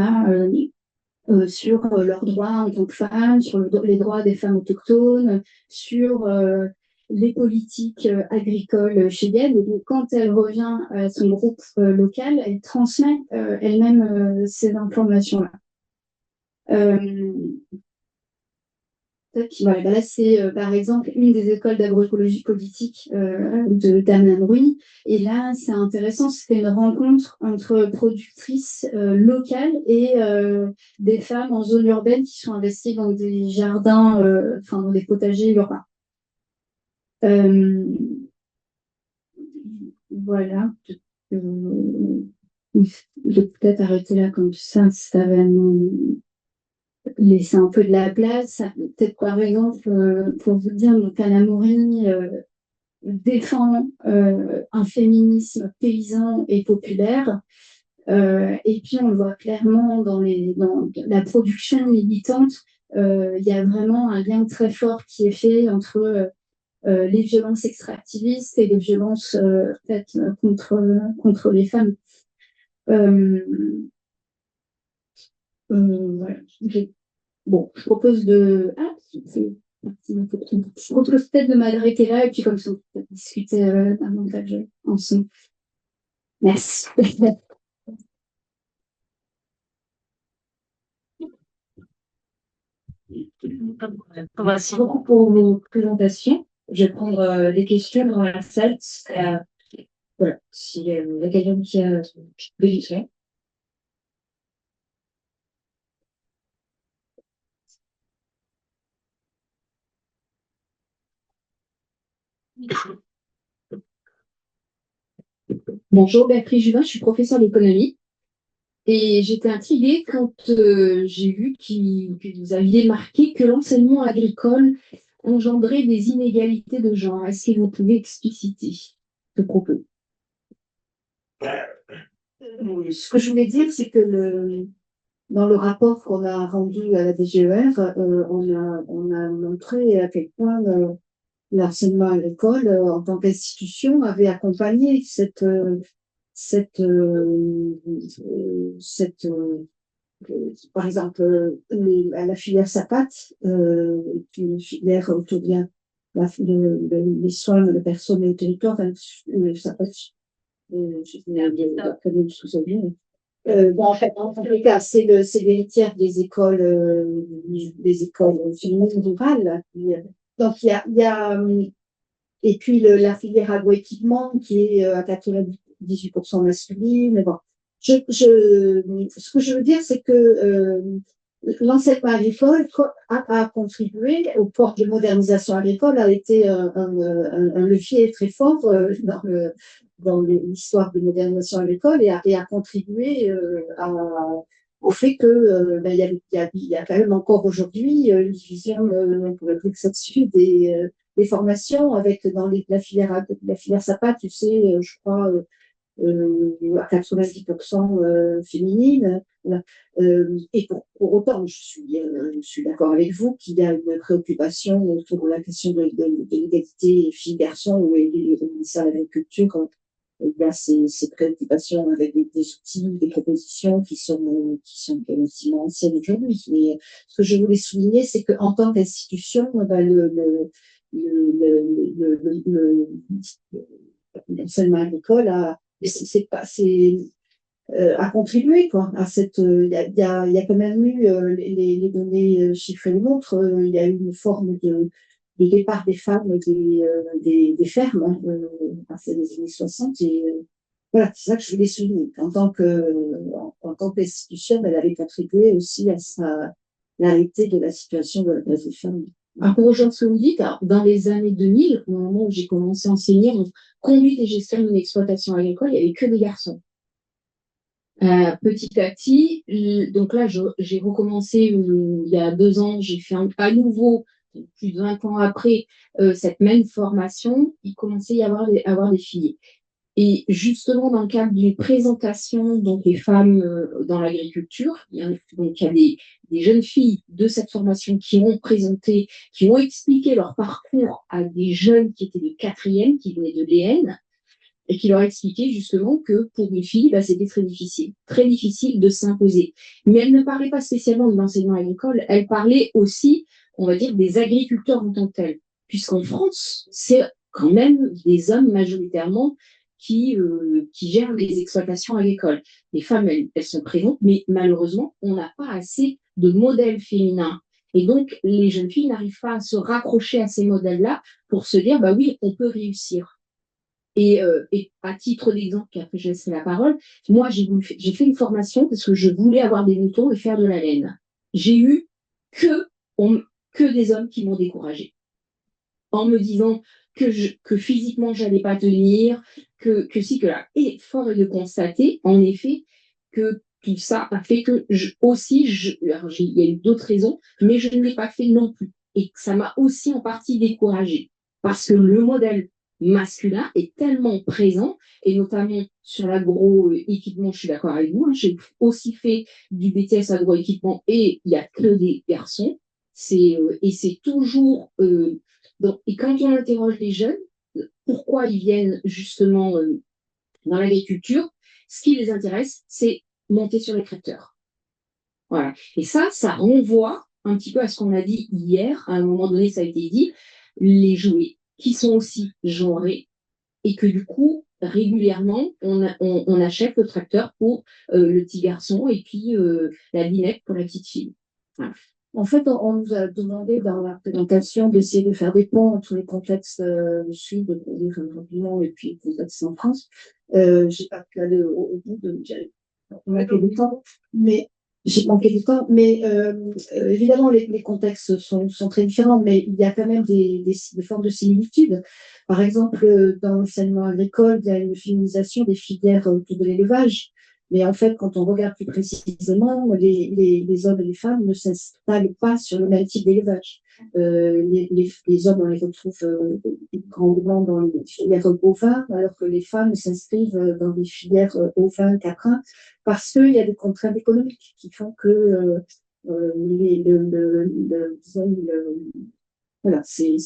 sur leurs droits en tant que femmes, sur les droits des femmes autochtones, sur les politiques agricoles chiliennes. Et donc, quand elle revient à son groupe local, elle transmet elle-même ces informations-là. Voilà, bah là, c'est par exemple une des écoles d'agroécologie politique de Damnanrui. Et là, c'est intéressant, c'était une rencontre entre productrices locales et des femmes en zone urbaine qui sont investies dans des jardins, enfin dans des potagers urbains. Voilà. Je vais peut-être arrêter là comme ça va nous laisser un peu de la place. Peut-être par exemple, pour vous dire, donc Anna Moury défend un féminisme paysan et populaire. Et puis on le voit clairement dans la production militante, il y a vraiment un lien très fort qui est fait entre les violences extractivistes et les violences faites contre les femmes. Voilà. Bon, je propose de. Ah, je propose peut-être de m'arrêter là et puis comme ça, on peut discuter davantage ensemble. Merci. Merci beaucoup pour vos présentations. Je vais prendre les questions dans la salle. Voilà, s'il y a quelqu'un qui a des questions. Bonjour, Béatrice Juvin, je suis professeure d'économie et j'étais intriguée quand j'ai vu que vous aviez marqué que l'enseignement agricole engendrait des inégalités de genre. Est-ce que vous pouvez expliciter ce propos? Ce que je voulais dire, c'est que dans le rapport qu'on a rendu à la DGER, on a montré à quel point l'enseignement agricole, en tant qu'institution, avait accompagné par exemple, à la filière SAPAT, une filière autour de les soins de personnes et territoires, SAPAT, bon, en fait, en tous les cas, c'est l'héritière des écoles féminines rurales. Donc, il y a et puis la filière agroéquipement qui est à 98% masculine. Mais bon, ce que je veux dire, c'est que l'enseignement agricole a contribué au port de modernisation agricole, a été un levier très fort dans l'histoire de modernisation agricole et a contribué au fait que ben, il y a quand même encore aujourd'hui une division, on pourrait dire que ça dessus, des formations avec la filière SAPA, tu sais, je crois, à 90% féminine. Voilà. Et pour autant, je suis d'accord avec vous qu'il y a une préoccupation autour de la question de l'égalité filles-garçons ou ça l'agriculture. Il y a ces préoccupations avec des outils, des propositions qui sont relativement anciennes aujourd'hui. Mais ce que je voulais souligner, c'est qu'en tant qu'institution, l'enseignement agricole a contribué quoi, à cette. Il y a quand même eu, les données chiffrées le montrent, il y a eu une forme le départ des femmes des fermes, hein, à partir des années 60. Et voilà, c'est ça que je voulais souligner. En tant qu'institution, elle avait contribué aussi à l'arrêté de la situation de la place des femmes. Alors, pour rejoindre ce que vous dites, alors, dans les années 2000, au moment où j'ai commencé à enseigner en conduite et gestion d'une exploitation agricole, il n'y avait que des garçons. Petit à petit, donc là, j'ai recommencé il y a 2 ans, j'ai fait à nouveau, plus de 20 ans après, cette même formation, il commençait à y avoir des filles. Et justement, dans le cadre d'une présentation, donc les femmes dans l'agriculture, donc il y a des jeunes filles de cette formation qui ont présenté, qui ont expliqué leur parcours à des jeunes qui étaient de quatrième, qui venaient de l'EN, et qui leur expliquait justement que pour une fille, bah, c'était très difficile de s'imposer. Mais elle ne parlait pas spécialement de l'enseignement agricole, elle parlait aussi, on va dire, des agriculteurs en tant que tels. Puisqu'en France, c'est quand même des hommes majoritairement qui gèrent les exploitations agricoles. Les femmes, elles sont présentes, mais malheureusement, on n'a pas assez de modèles féminins. Et donc, les jeunes filles n'arrivent pas à se raccrocher à ces modèles-là pour se dire, bah oui, on peut réussir. Et à titre d'exemple, puis après je laisserai la parole, moi j'ai fait une formation parce que je voulais avoir des moutons et faire de la laine. J'ai eu que, que des hommes qui m'ont découragée en me disant que physiquement j'allais pas tenir, que si, que là. Et fort est de constater, en effet, que tout ça a fait que alors, il y a eu d'autres raisons, mais je ne l'ai pas fait non plus. Et ça m'a aussi en partie découragée. Parce que le modèle masculin est tellement présent, et notamment sur l'agroéquipement, je suis d'accord avec vous, hein, j'ai aussi fait du BTS agroéquipement et il n'y a que des garçons. Et c'est toujours et quand on interroge les jeunes, pourquoi ils viennent justement dans l'agriculture, ce qui les intéresse, c'est monter sur les tracteurs. Voilà. Et ça renvoie un petit peu à ce qu'on a dit hier, à un moment donné, ça a été dit, les jouets qui sont aussi genrés et que du coup, régulièrement, on achète le tracteur pour le petit garçon et puis la dinette pour la petite fille. Voilà. En fait, on nous a demandé dans la présentation d'essayer de faire des ponts entre les contextes du Sud, de produire rapidement, et puis les contextes en France. J'ai pas pu aller au bout de. On a du temps, mais j'ai manqué du temps. Mais évidemment, les contextes sont très différents, mais il y a quand même des formes de similitudes. Par exemple, dans l'enseignement agricole, il y a une féminisation des filières autour de l'élevage. Mais en fait, quand on regarde plus précisément, les hommes et les femmes ne s'installent pas sur le même type d'élevage. Les hommes, on les retrouve grandement dans les filières bovins, alors que les femmes s'inscrivent dans les filières ovins, caprins, parce qu'il y a des contraintes économiques qui font que voilà, c'est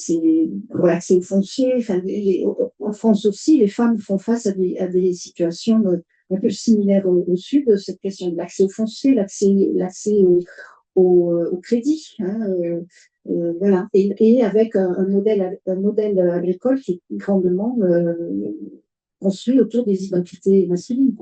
pour l'accès au foncier. Enfin, en France aussi, les femmes font face à des situations un peu similaires au Sud, cette question de l'accès au foncier, l'accès au crédit. Hein, voilà. Et avec un modèle agricole qui est grandement construit autour des identités masculines.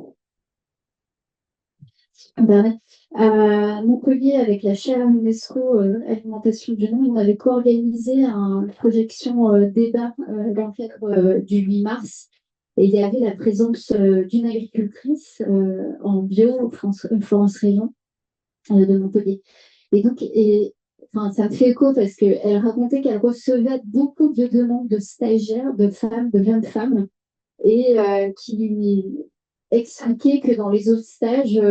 Ben, à Montpellier, avec la chaire UNESCO Alimentation du Monde, on avait co-organisé une projection débat dans le cadre du 8 mars. Et il y avait la présence d'une agricultrice en bio, Florence Rayon, de Montpellier. Et donc, enfin, ça me fait écho parce qu'elle racontait qu'elle recevait beaucoup de demandes de stagiaires, de femmes, de jeunes femmes, et qui expliquaient que dans les autres stages,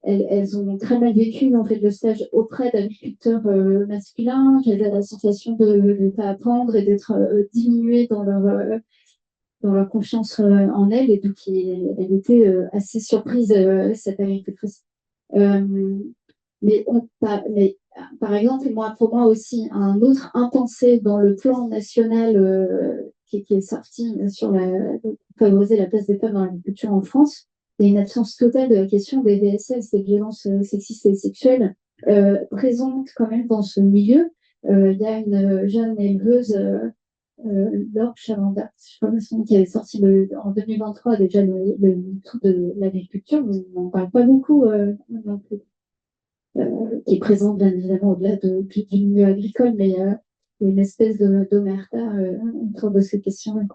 elles ont très mal vécu en fait le stage auprès d'agriculteurs masculins, qui avaient la sensation de ne pas apprendre et d'être diminuées dans leur confiance en elles, et donc elle était assez surprise, cette agricultrice. Mais par exemple, pour moi aussi, un autre impensé dans le plan national qui est sorti sur favoriser la place des femmes dans l'agriculture en France, il y a une absence totale de la question des VSS, des violences sexistes et sexuelles, présente quand même dans ce milieu. Il y a une jeune éleveuse, Laure Chalanda, je crois qui avait sorti en 2023 déjà le truc de l'agriculture, mais on n'en parle pas beaucoup non plus. Qui est présente bien évidemment au-delà du milieu agricole, mais Il y a une espèce d'omerta autour de ces questions-là.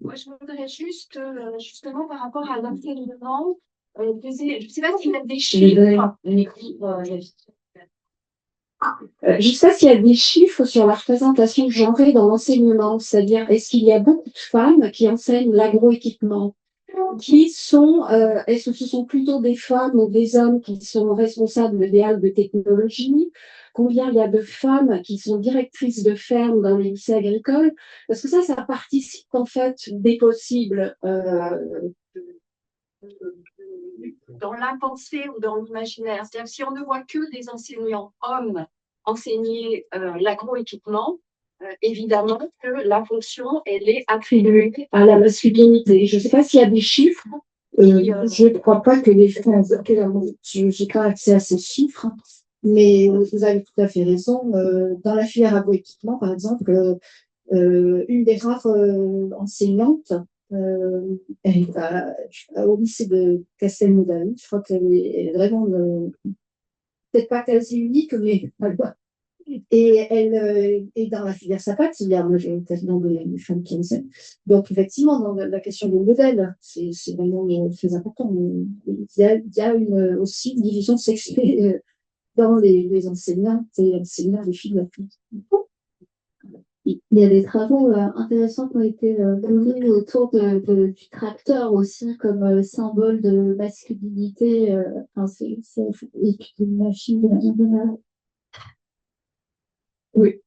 Moi, je voudrais juste, justement, par rapport à l'enseignement, je ne sais pas s'il y a des chiffres. Je ne sais pas s'il y a des chiffres sur la représentation genrée dans l'enseignement, c'est-à-dire est-ce qu'il y a beaucoup de femmes qui enseignent l'agroéquipement, est-ce que ce sont plutôt des femmes ou des hommes qui sont responsables des halles de technologie? Combien il y a de femmes qui sont directrices de ferme dans les lycées agricoles? Parce que ça participe en fait des possibles. Dans la pensée ou dans l'imaginaire. C'est-à-dire si on ne voit que des enseignants hommes enseigner l'agroéquipement, évidemment que la fonction, elle est attribuée à la masculinité. Je ne sais pas s'il y a des chiffres. Je ne crois pas que les femmes, je n'ai pas accès à ces chiffres, mais vous avez tout à fait raison. Dans la filière agroéquipement, par exemple, une des rares enseignantes, elle est au lycée de Castelnaudary. Je crois qu'elle est vraiment, peut-être pas quasi unique, mais et elle est dans la filière SAPAT, il y a majoritairement des femmes qui enseignent. Donc, effectivement, dans la question du modèle, c'est vraiment très important. Il y a aussi une division sexuée dans les enseignantes et enseignants des filles. Il y a des travaux intéressants qui ont été menés autour du tracteur aussi comme symbole de masculinité. C'est une machine. Oui.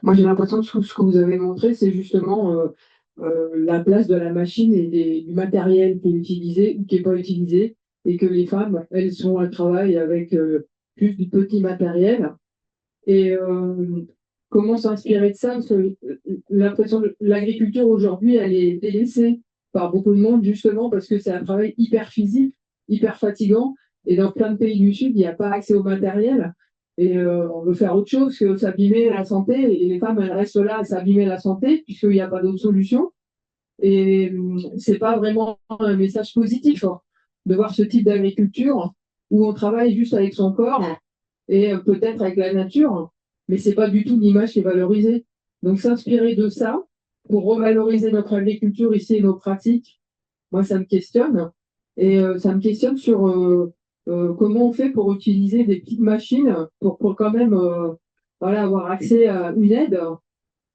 Moi, j'ai l'impression que ce que vous avez montré, c'est justement la place de la machine et du matériel qui est utilisé ou qui n'est pas utilisé, et que les femmes, elles travaillent avec plus du petit matériel. Et comment s'inspirer de ça? Parce que l'impression que l'agriculture aujourd'hui, elle est délaissée par beaucoup de monde, justement parce que c'est un travail hyper physique, hyper fatigant. Et dans plein de pays du Sud, il n'y a pas accès au matériel. Et on veut faire autre chose que s'abîmer la santé. Et les femmes, elles restent là à s'abîmer la santé, puisqu'il n'y a pas d'autre solution. Et c'est pas vraiment un message positif, hein, de voir ce type d'agriculture où on travaille juste avec son corps et peut-être avec la nature, mais c'est pas du tout l'image qui est valorisée. Donc s'inspirer de ça pour revaloriser notre agriculture ici et nos pratiques, moi ça me questionne. Et ça me questionne sur comment on fait pour utiliser des petites machines pour quand même voilà, avoir accès à une aide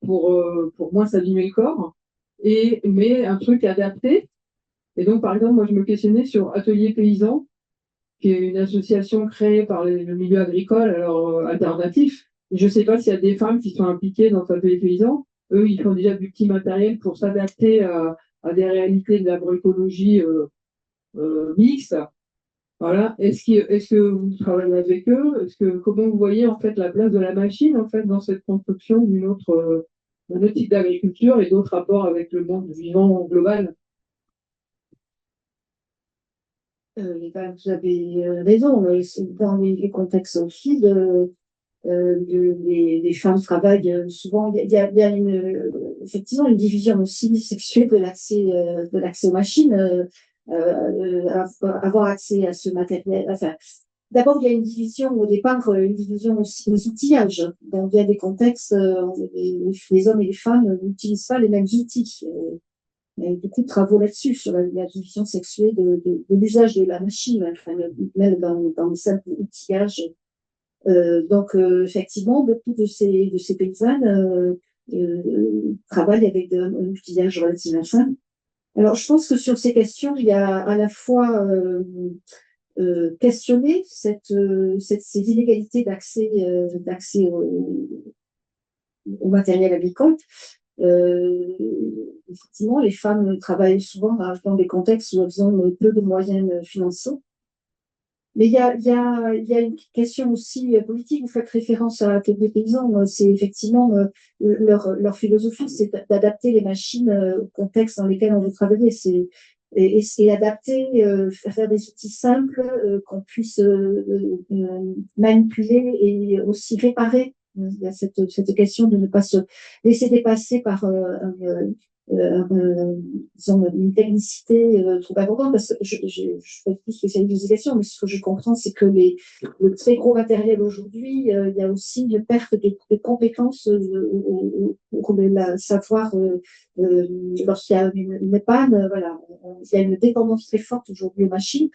pour moins s'abîmer le corps, mais un truc adapté. Et donc, par exemple, moi, je me questionnais sur Atelier Paysan, qui est une association créée par le milieu agricole, alors alternatif. Je ne sais pas s'il y a des femmes qui sont impliquées dans cet Atelier Paysan. Eux, ils font déjà du petit matériel pour s'adapter à des réalités de l'agroécologie mixte. Voilà. Est-ce que vous travaillez avec eux? Comment vous voyez en fait la place de la machine en fait dans cette construction d'un autre type d'agriculture et d'autres rapports avec le monde vivant global? Vous avez raison, dans les contextes aussi, les femmes travaillent souvent, il y a effectivement une division aussi sexuelle de l'accès aux machines, avoir accès à ce matériel. Enfin, d'abord, il y a une division au départ, une division aussi des outillages. Dans bien des contextes, les hommes et les femmes n'utilisent pas les mêmes outils. Il y a beaucoup de travaux là-dessus, sur la division sexuelle de l'usage de la machine, enfin, même dans le simple outillage. Donc, effectivement, beaucoup de ces paysannes travaillent avec un outillage relativement simple. Alors, je pense que sur ces questions, il y a à la fois questionner ces inégalités d'accès au matériel agricole. Effectivement, les femmes travaillent souvent dans des contextes où elles ont peu de moyens financiers. Mais il y a une question aussi politique. Vous faites référence à quelques paysans. C'est effectivement leur philosophie, c'est d'adapter les machines au contexte dans lesquels on veut travailler. Et adapter, faire des outils simples qu'on puisse manipuler et aussi réparer. Il y a cette question de ne pas se laisser dépasser par disons, une technicité trop importante, parce que je fais plus spécialisation, mais ce que je comprends, c'est que le très gros matériel aujourd'hui, il y a aussi une perte de compétences pour savoir, lorsqu'il y a une panne, voilà, il y a une dépendance très forte aujourd'hui aux machines.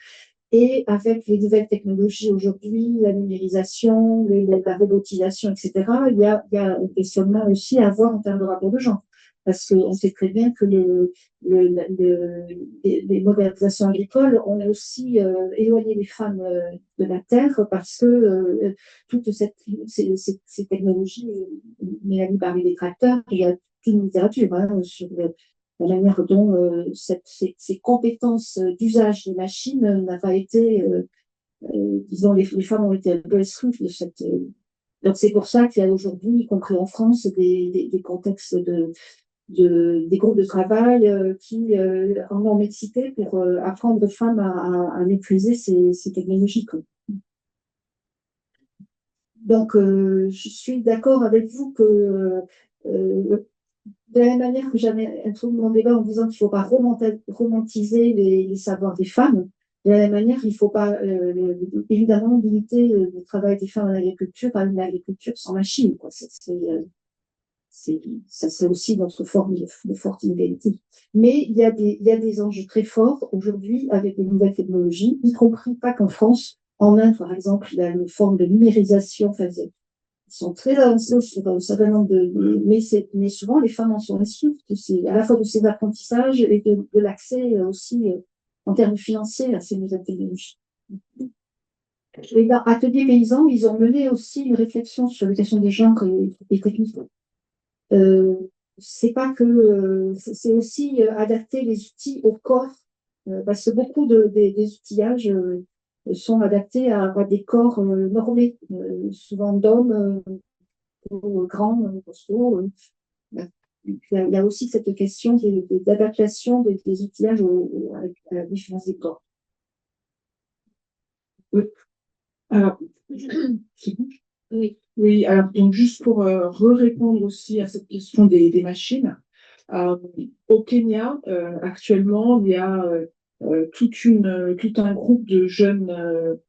Et avec les nouvelles technologies aujourd'hui, la numérisation, la robotisation, etc., il y a un questionnement aussi à avoir en termes de rapport de genre. Parce qu'on sait très bien que les modernisations agricoles ont aussi éloigné les femmes de la terre parce que toutes ces technologies, Mélanie parlait des tracteurs, il y a toute une littérature sur la manière dont ces compétences d'usage des machines n'a pas été, disons, les femmes ont été un peu exclues de cette. Donc c'est pour ça qu'il y a aujourd'hui, y compris en France, des contextes des groupes de travail qui en ont mixité pour apprendre aux femmes à maîtriser ces technologies. Donc je suis d'accord avec vous que de la même manière que j'avais introduit mon débat en disant qu'il ne faut pas romantiser les savoirs des femmes, de la même manière, il ne faut pas évidemment limiter le travail des femmes en agriculture à une agriculture sans machine, quoi. Ça, c'est aussi notre forme de forte inégalité. Mais il y a des enjeux très forts aujourd'hui avec les nouvelles technologies, y compris pas qu'en France. En Inde, par exemple, il y a une forme de numérisation. Enfin, ils sont très avancés sur un certain nombre mais souvent les femmes en sont exclues, à la fois de ces apprentissages et de l'accès aussi en termes financiers à ces nouvelles technologies. Et dans Atelier Paysan, ils ont mené aussi une réflexion sur les questions des genres et techniques. C'est pas que c'est aussi adapter les outils au corps, parce que beaucoup des outillages sont adaptés à des corps normés, souvent d'hommes grands, costauds. Il y a aussi cette question d'adaptation des outillages à la différence des corps. Oui. Alors, c'est bon. Oui. Oui, alors donc juste pour répondre aussi à cette question des machines, au Kenya, actuellement, il y a tout un groupe de jeunes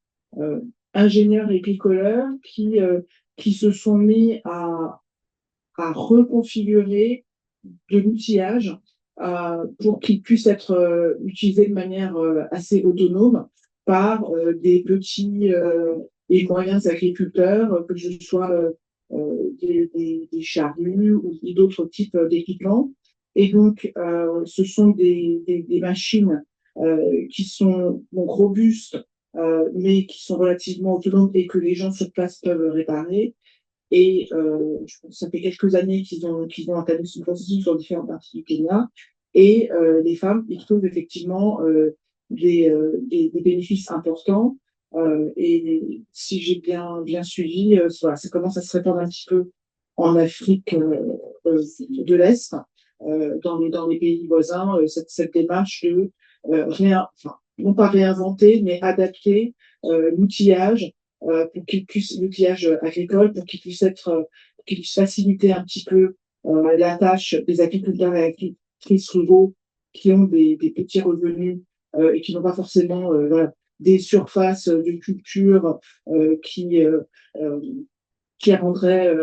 ingénieurs et bricoleurs qui se sont mis à reconfigurer de l'outillage pour qu'il puisse être utilisé de manière assez autonome par des petits et moyens agriculteurs, que ce soit des charrues ou d'autres types d'équipements. Et donc, ce sont des machines qui sont donc robustes, mais qui sont relativement autonomes et que les gens sur place peuvent réparer. Et je pense que ça fait quelques années qu'ils ont entamé ce processus dans différentes parties du Kenya. Et les femmes, ils trouvent effectivement des bénéfices importants. Et si j'ai bien suivi, voilà, ça commence à se répandre un petit peu en Afrique de l'Est, dans les pays voisins, cette démarche de enfin, non pas réinventer, mais adapter l'outillage pour qu'il puisse, l'outillage agricole, pour qu'il puisse qu'il puisse faciliter un petit peu la tâche des agriculteurs et agricultrices ruraux qui ont des petits revenus et qui n'ont pas forcément voilà, des surfaces de culture qui rendraient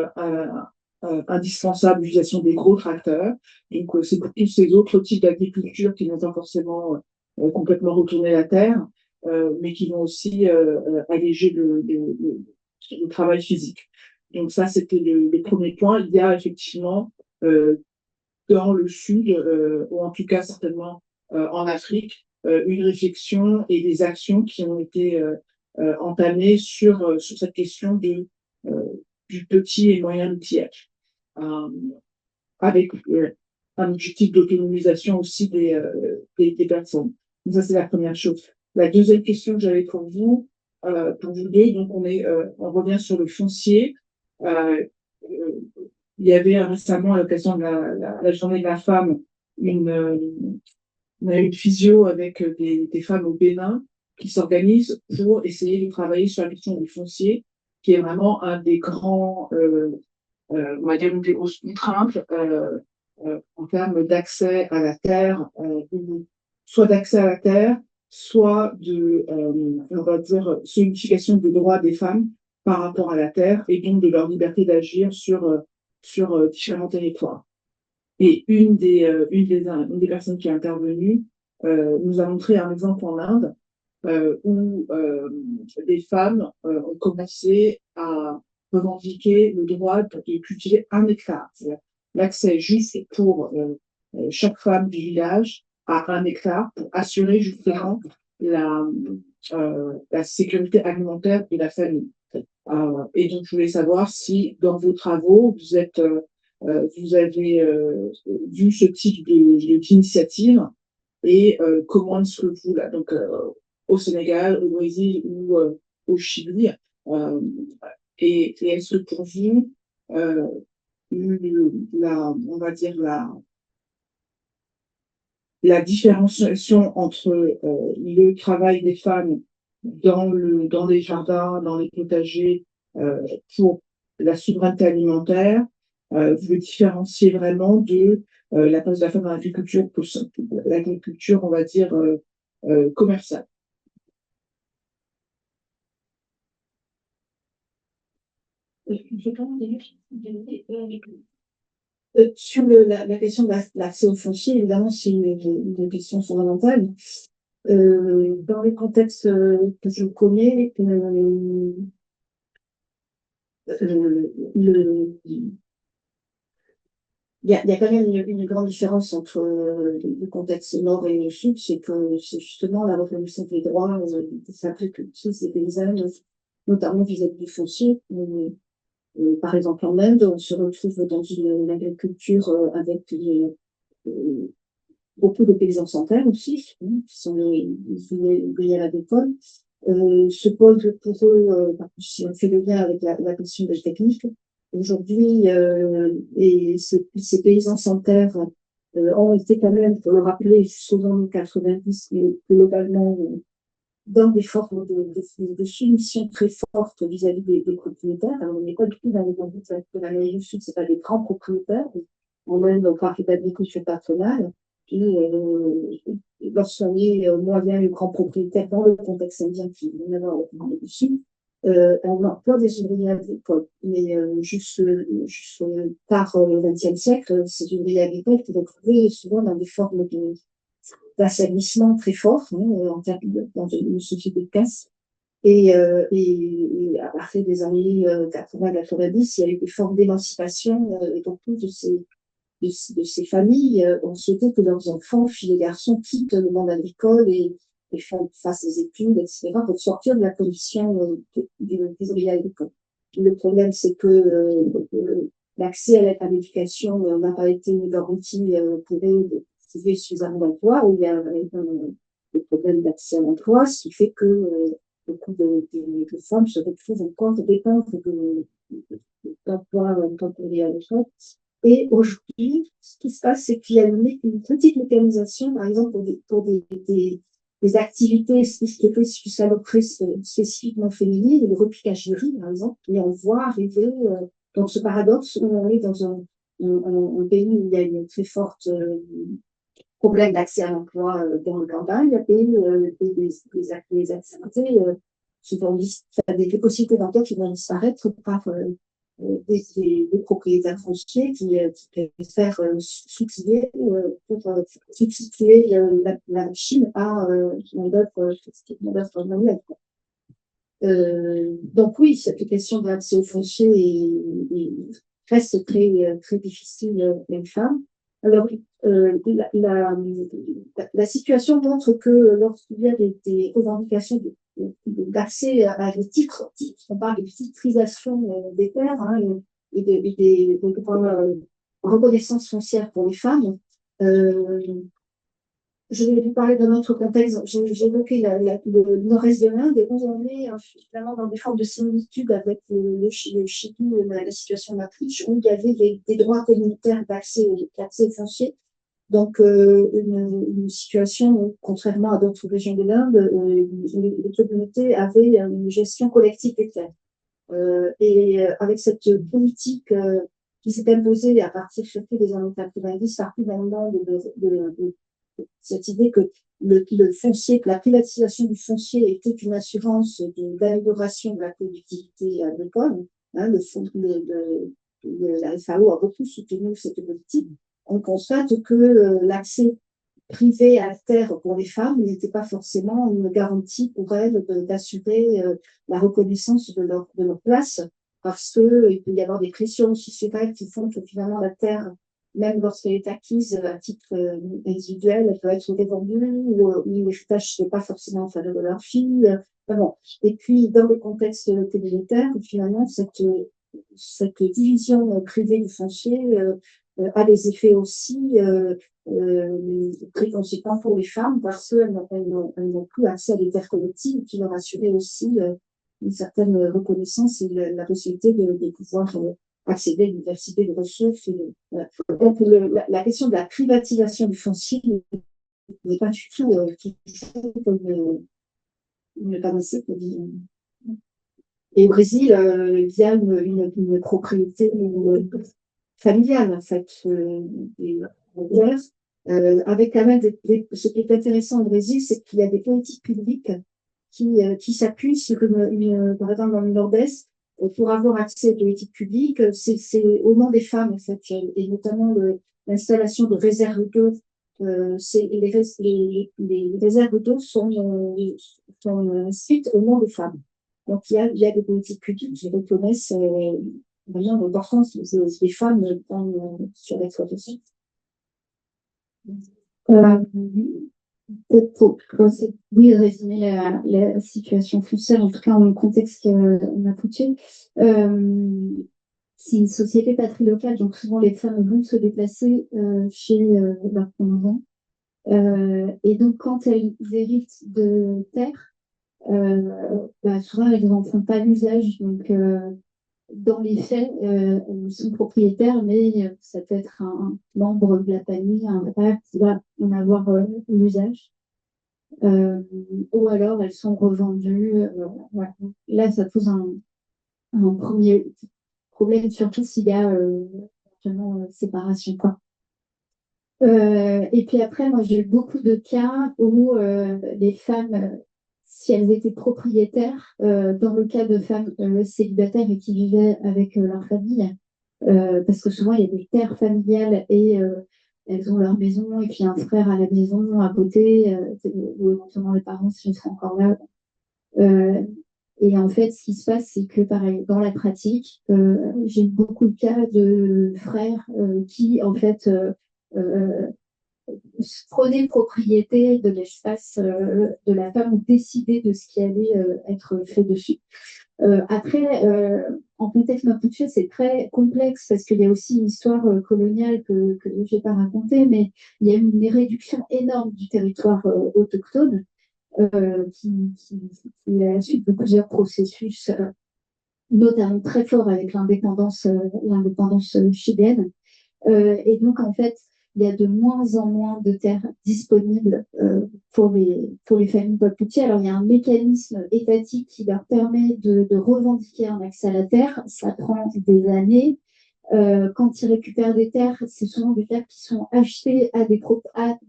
indispensable l'utilisation des gros tracteurs. Donc, c'est pour tous ces autres types d'agriculture qui n'ont pas forcément complètement retourné la terre, mais qui vont aussi alléger le travail physique. Donc ça, c'était le premier point. Il y a effectivement dans le sud, ou en tout cas certainement en Afrique, une réflexion et des actions qui ont été entamées sur cette question du petit et moyen outillage, avec un objectif d'autonomisation aussi des personnes. Donc ça, c'est la première chose. La deuxième question que j'avais pour vous deux, donc on revient sur le foncier. Il y avait récemment, à l'occasion de la journée de la femme, on a une physio avec des femmes au Bénin qui s'organisent pour essayer de travailler sur la question du foncier, qui est vraiment un des grands, on va dire, une des grosses contraintes en termes d'accès à la terre, soit d'accès à la terre, soit on va dire, solidification des droits des femmes par rapport à la terre et donc de leur liberté d'agir sur différents territoires. Et une des personnes qui est intervenue nous a montré un exemple en Inde où des femmes ont commencé à revendiquer le droit de cultiver 1 hectare. C'est-à-dire l'accès juste pour chaque femme du village à 1 hectare pour assurer justement la sécurité alimentaire de la famille. Et donc, je voulais savoir si dans vos travaux, vous avez vu ce type d'initiative et comment est-ce que vous, là, donc au Sénégal, au Brésil ou au Chili, euh, et est-ce que pour vous, euh, on va dire la différenciation entre le travail des femmes dans les jardins, dans les potagers, pour la souveraineté alimentaire, vous le différenciez vraiment de la place de la femme dans l'agriculture, l'agriculture, on va dire, commerciale. Sur la question de l'accès au foncier, évidemment, c'est une question fondamentale. Dans les contextes que je connais, il y a quand même une grande différence entre le contexte nord et le sud, c'est que c'est justement la reconnaissance des droits des agricultrices et paysannes, notamment vis-à-vis du foncier. Par exemple, en Inde, on se retrouve dans une agriculture avec beaucoup de paysans sans terre aussi, qui sont les ouvriers agricoles. Se pose pour eux, si on fait le lien avec la question des techniques, aujourd'hui, et ces paysans sans terre ont été quand même, pour le rappeler, jusqu'aux années 90, globalement, dans des formes de soumission très fortes vis-à-vis des propriétaires. Alors, on n'est pas du tout dans les conditions de l'Amérique du Sud, c'est pas des grands propriétaires, on même parle d'agriculture patronale. Et lorsqu'on est moyen et grand propriétaire dans le contexte indien qui est maintenant au Nord du Sud, on emploie des ouvriers agricoles. Mais juste tard le XXe siècle, ces ouvriers agricoles qui retrouvaient souvent dans des formes d'asservissement très fort, en termes dans une société de casse. Et à partir des années 80-90, il y a eu des formes d'émancipation, et donc toutes de ces familles ont souhaité que leurs enfants, filles et garçons, quittent le monde agricole et fassent des études, etc., pour sortir de la condition des ouvriers agricoles. Le problème, c'est que l'accès à l'éducation n'a pas été une garantie pour eux de trouver suffisamment d'emploi, où il y a des problèmes d'accès à l'emploi, ce qui fait que beaucoup de femmes se retrouvent encore dépendre d'emplois temporaires à l'école. Et aujourd'hui, ce qui se passe, c'est qu'il y a une petite mécanisation, par exemple, pour des activités spécifiquement féminines, le repiquage de riz, par exemple, et on voit arriver dans ce paradoxe où on est dans un pays où il y a une très forte problème d'accès à l'emploi dans le campagne et des activités des possibilités d'emploi qui vont disparaître par des propriétaires fonciers qui préfèrent substituer la Chine à main-d'œuvre manuelle. Donc oui, cette question de l'accès au foncier reste très difficile pour les femmes. Alors, la situation montre que lorsqu'il y a des revendications d'accès à des titres, on parle de titrisation des terres et de reconnaissance foncière pour les femmes. Je vais vous parler d'un autre contexte. J'ai évoqué le nord-est de l'Inde, où on est finalement dans des formes de similitude avec le Chili, la situation d'Autriche, où il y avait des droits communautaires d'accès foncier. Donc, une situation où, contrairement à d'autres régions de l'Inde, les communautés avaient une gestion collective des terres. Et avec cette politique qui s'est imposée à partir surtout des années 90 partout dans le monde de cette idée que le foncier, que la privatisation du foncier était une assurance d'amélioration de la productivité agricole. Hein, la FAO a beaucoup soutenu cette politique. On constate que l'accès privé à la terre pour les femmes n'était pas forcément une garantie pour elles d'assurer la reconnaissance de leur place, parce qu'il peut y avoir des pressions sociétales qui font que finalement la terre, même lorsqu'elle est acquise à titre individuel, elle peut être revendue ou l'héritage n'est pas forcément en faveur de leur fille. Bon. Et puis, dans le contexte communautaire, finalement, cette division privée du foncier a des effets aussi très conséquents pour les femmes parce qu'elles n'ont plus accès à des terres collectives qui leur assuraient aussi une certaine reconnaissance et la possibilité de pouvoir accéder à une diversité de ressources. Voilà. Donc, la question de la privatisation du foncier n'est pas du tout comme une panacée. Et au Brésil, il y a une propriété familiale, en fait, avec quand même ce qui est intéressant au Brésil, c'est qu'il y a des politiques publiques qui s'appuient sur par exemple, dans le Nord-Est, pour avoir accès aux politiques publiques, c'est au nom des femmes, en fait, et notamment l'installation de réserves d'eau. Les réserves d'eau sont inscrites au nom des femmes. Donc, il y a des politiques publiques qui reconnaissent vraiment l'importance des femmes sur l'exploitation. Peut-être pour résumer la situation foncière, en tout cas en contexte mapuche, c'est une société patrilocale, donc souvent les femmes vont se déplacer chez leurs conjoints. Et donc quand elles héritent de terre, souvent elles n'en font pas l'usage. Donc dans les faits, elles sont propriétaires, mais ça peut être un membre de la famille, un père qui va en avoir l'usage. Ou alors elles sont revendues. Voilà. Là, ça pose un premier problème, surtout s'il y a séparation, quoi. Et puis après, moi, j'ai eu beaucoup de cas où les femmes, si elles étaient propriétaires, dans le cas de femmes célibataires et qui vivaient avec leur famille, parce que souvent il y a des terres familiales et elles ont leur maison et puis un frère à la maison à côté, ou éventuellement les parents s'ils sont encore là. Et en fait, ce qui se passe, c'est que pareil, dans la pratique, j'ai eu beaucoup de cas de frères qui, en fait, prenaient propriété de l'espace de la femme ou décidaient de ce qui allait être fait dessus. Après, en contexte mapuche, c'est très complexe parce qu'il y a aussi une histoire coloniale que je n'ai pas racontée, mais il y a eu une réduction énorme du territoire autochtone qui est à la suite de plusieurs processus, notamment très forts avec l'indépendance chilienne. Et donc, en fait, il y a de moins en moins de terres disponibles pour les familles mapuche. Alors, il y a un mécanisme étatique qui leur permet de revendiquer un accès à la terre. Ça prend des années. Quand ils récupèrent des terres, c'est souvent des terres qui sont achetées à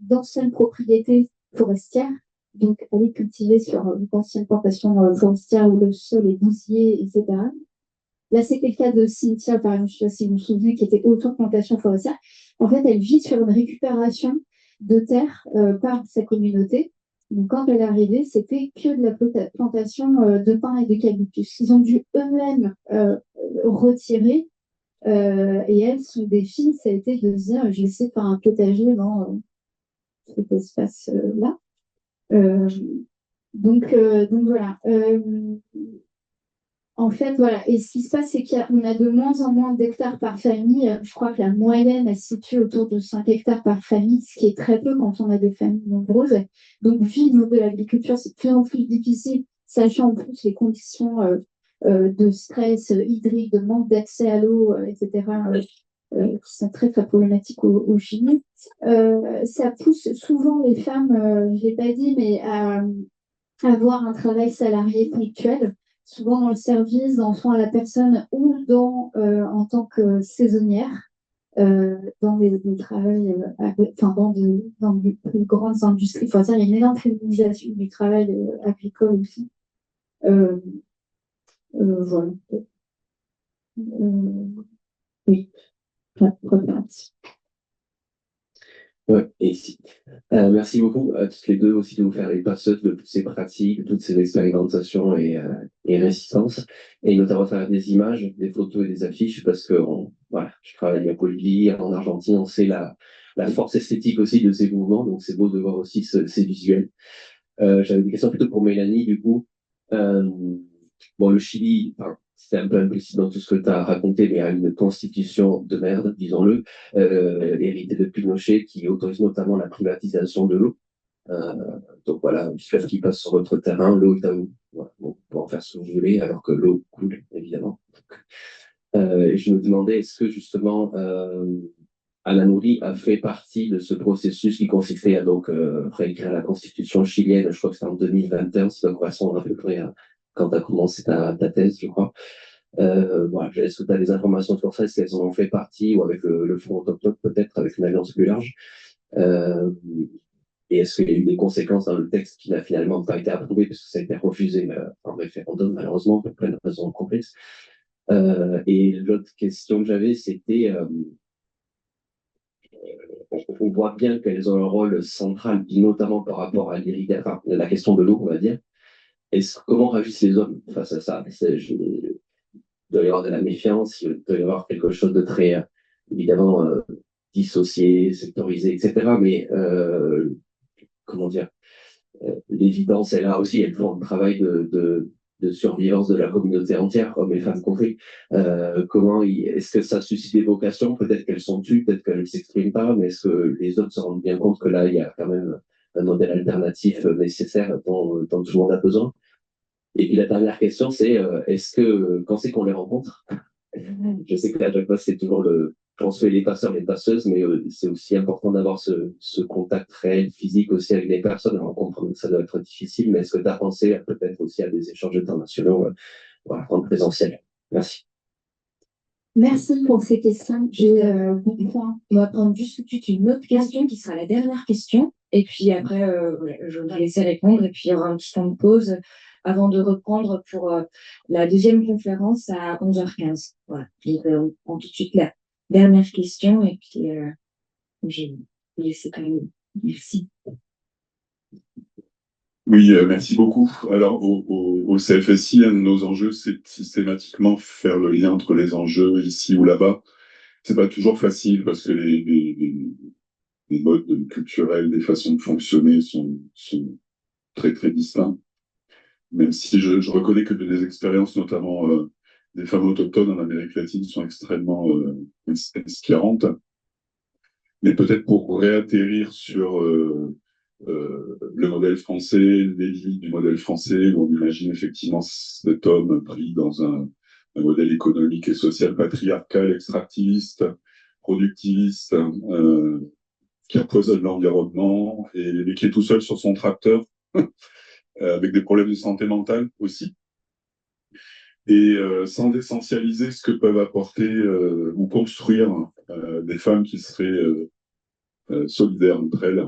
d'anciennes propriétés forestières. Donc, aller cultiver sur d'anciennes plantations forestières où le sol est bousillé, etc. Là, c'était le cas de Cynthia, par exemple, je ne sais pas si vous vous souvenez, qui était auto-plantation forestière. En fait, elle vit sur une récupération de terre par sa communauté. Donc, quand elle est arrivée, c'était que de la plantation de pin et d'eucalyptus. Ils ont dû eux-mêmes retirer. Et elles, son défi, ça a été de se dire, je vais essayer de faire un potager dans cet espace-là. Donc voilà. En fait, voilà. Et ce qui se passe, c'est qu'on a de moins en moins d'hectares par famille. Je crois que la moyenne, elle se situe autour de 5 hectares par famille, ce qui est très peu quand on a des familles nombreuses. Donc, vivre de l'agriculture, c'est de plus en plus difficile, sachant en plus les conditions de stress hydrique, de manque d'accès à l'eau, etc., qui sont très, très problématiques au Chili. Ça pousse souvent les femmes, je ne l'ai pas dit, mais à avoir un travail salarié ponctuel, souvent dans le service, dans le soin à la personne ou en tant que saisonnière dans des travails, enfin dans des plus grandes industries. Enfin, il y a une énorme féminisation du travail agricole aussi. Euh, voilà. Oui, la préférence. Ouais, et ici. Merci beaucoup à toutes les deux aussi de nous faire les passeuses de toutes ces pratiques, de toutes ces expérimentations et résistances, et notamment à travers des images, des photos et des affiches, parce que voilà, je travaille à Bolivie, en Argentine, on sait la force esthétique aussi de ces mouvements, donc c'est beau de voir aussi ces visuels. J'avais des questions plutôt pour Mélanie, du coup. Euh, bon, le Chili, enfin, c'est un peu implicite dans tout ce que tu as raconté, mais il y a une constitution de merde, disons-le, héritée de Pinochet, qui autorise notamment la privatisation de l'eau. Euh, donc voilà, du fleuve qui passe sur votre terrain, l'eau est à vous. Voilà, bon, vous pouvez en faire ce que vous voulez, alors que l'eau coule, évidemment. Et je me demandais, est-ce que justement, Alain Nouri a fait partie de ce processus qui consistait à donc réécrire la constitution chilienne, je crois que c'était en 2021, ça doit correspondre à peu près à quand tu as commencé ta thèse, je crois. Voilà, est-ce que tu as des informations sur ça? Est-ce qu'elles en ont fait partie, ou avec le Front Autochtone peut-être, avec une alliance plus large? Euh, et est-ce qu'il y a eu des conséquences dans le texte qui n'a finalement pas été approuvé, parce que ça a été refusé en référendum, malheureusement, pour plein de raisons complexes? Et l'autre question que j'avais, c'était on voit bien qu'elles ont un rôle central, notamment par rapport à enfin, la question de l'eau, on va dire. Comment réagissent les hommes face à ça? Il doit y avoir de la méfiance, il doit y avoir quelque chose de très, évidemment, dissocié, sectorisé, etc. Mais, comment dire, l'évidence est là aussi, elles font un travail de survivance de la communauté entière, hommes et femmes compris. Est-ce que ça suscite des vocations? Peut-être qu'elles sont tues, peut-être qu'elles ne s'expriment pas, mais est-ce que les autres se rendent bien compte que là, il y a quand même un modèle alternatif nécessaire dont tout le monde a besoin? Et puis la dernière question, c'est est-ce que quand c'est qu'on les rencontre? Je sais que à chaque fois, c'est toujours on se fait les passeurs, les passeuses, mais c'est aussi important d'avoir ce contact réel, physique aussi avec les personnes. Alors, on comprend que ça doit être difficile, mais est-ce que tu as pensé peut-être aussi à des échanges internationaux voilà, en présentiel? Merci. Merci pour ces questions. On va prendre juste tout de suite une autre question qui sera la dernière question. Et puis après, voilà, je vais laisser répondre. Et puis il y aura un petit temps de pause avant de reprendre pour la deuxième conférence à 11h15. Voilà. Et, on prend tout de suite la dernière question. Et puis, je vais laisser quand même. Merci. Oui, merci beaucoup. Alors, au CFSI, un de nos enjeux, c'est systématiquement faire le lien entre les enjeux ici ou là-bas. C'est pas toujours facile parce que les modes culturels, les façons de fonctionner sont très, très distincts. Même si je reconnais que des expériences, notamment des femmes autochtones en Amérique latine, sont extrêmement inspirantes. Mais peut-être pour réatterrir sur le modèle français, l'élite du modèle français, où on imagine effectivement cet homme pris dans un modèle économique et social patriarcal, extractiviste, productiviste, qui empoisonne l'environnement et qui est tout seul sur son tracteur, avec des problèmes de santé mentale aussi. Et sans essentialiser ce que peuvent apporter ou construire des femmes qui seraient solidaires entre elles.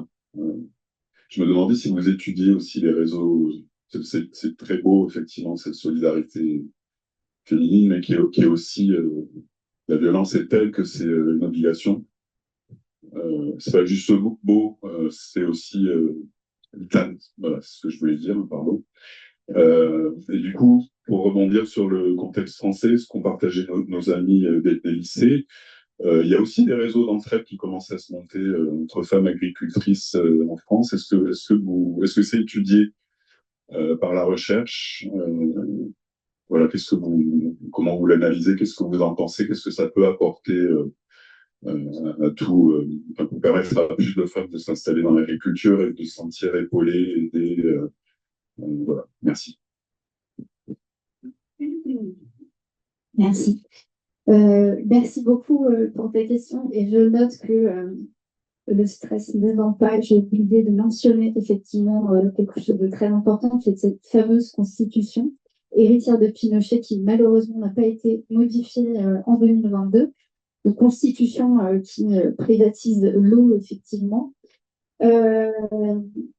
Je me demandais si vous étudiez aussi les réseaux. C'est très beau, effectivement, cette solidarité féminine, mais qui est aussi. La violence est telle que c'est une obligation. C'est pas juste beau, c'est aussi vital. Voilà, c'est ce que je voulais dire, pardon. Et du coup, pour rebondir sur le contexte français, ce qu'ont partagé nos amis des lycées, il y a aussi des réseaux d'entraide qui commencent à se monter entre femmes agricultrices en France. Est-ce que c'est étudié par la recherche? Voilà, comment vous l'analysez? Qu'est-ce que vous en pensez? Qu'est-ce que ça peut apporter à tout, pour permettre à plus de femmes de s'installer dans l'agriculture et de se sentir épaulées, aidées? Voilà, merci. Merci. Merci beaucoup pour ta question. Et je note que le stress n'aidant pas, j'ai oublié de mentionner effectivement quelque chose de très important, qui est cette fameuse constitution héritière de Pinochet, qui malheureusement n'a pas été modifiée en 2022. Une constitution qui privatise l'eau, effectivement. Euh,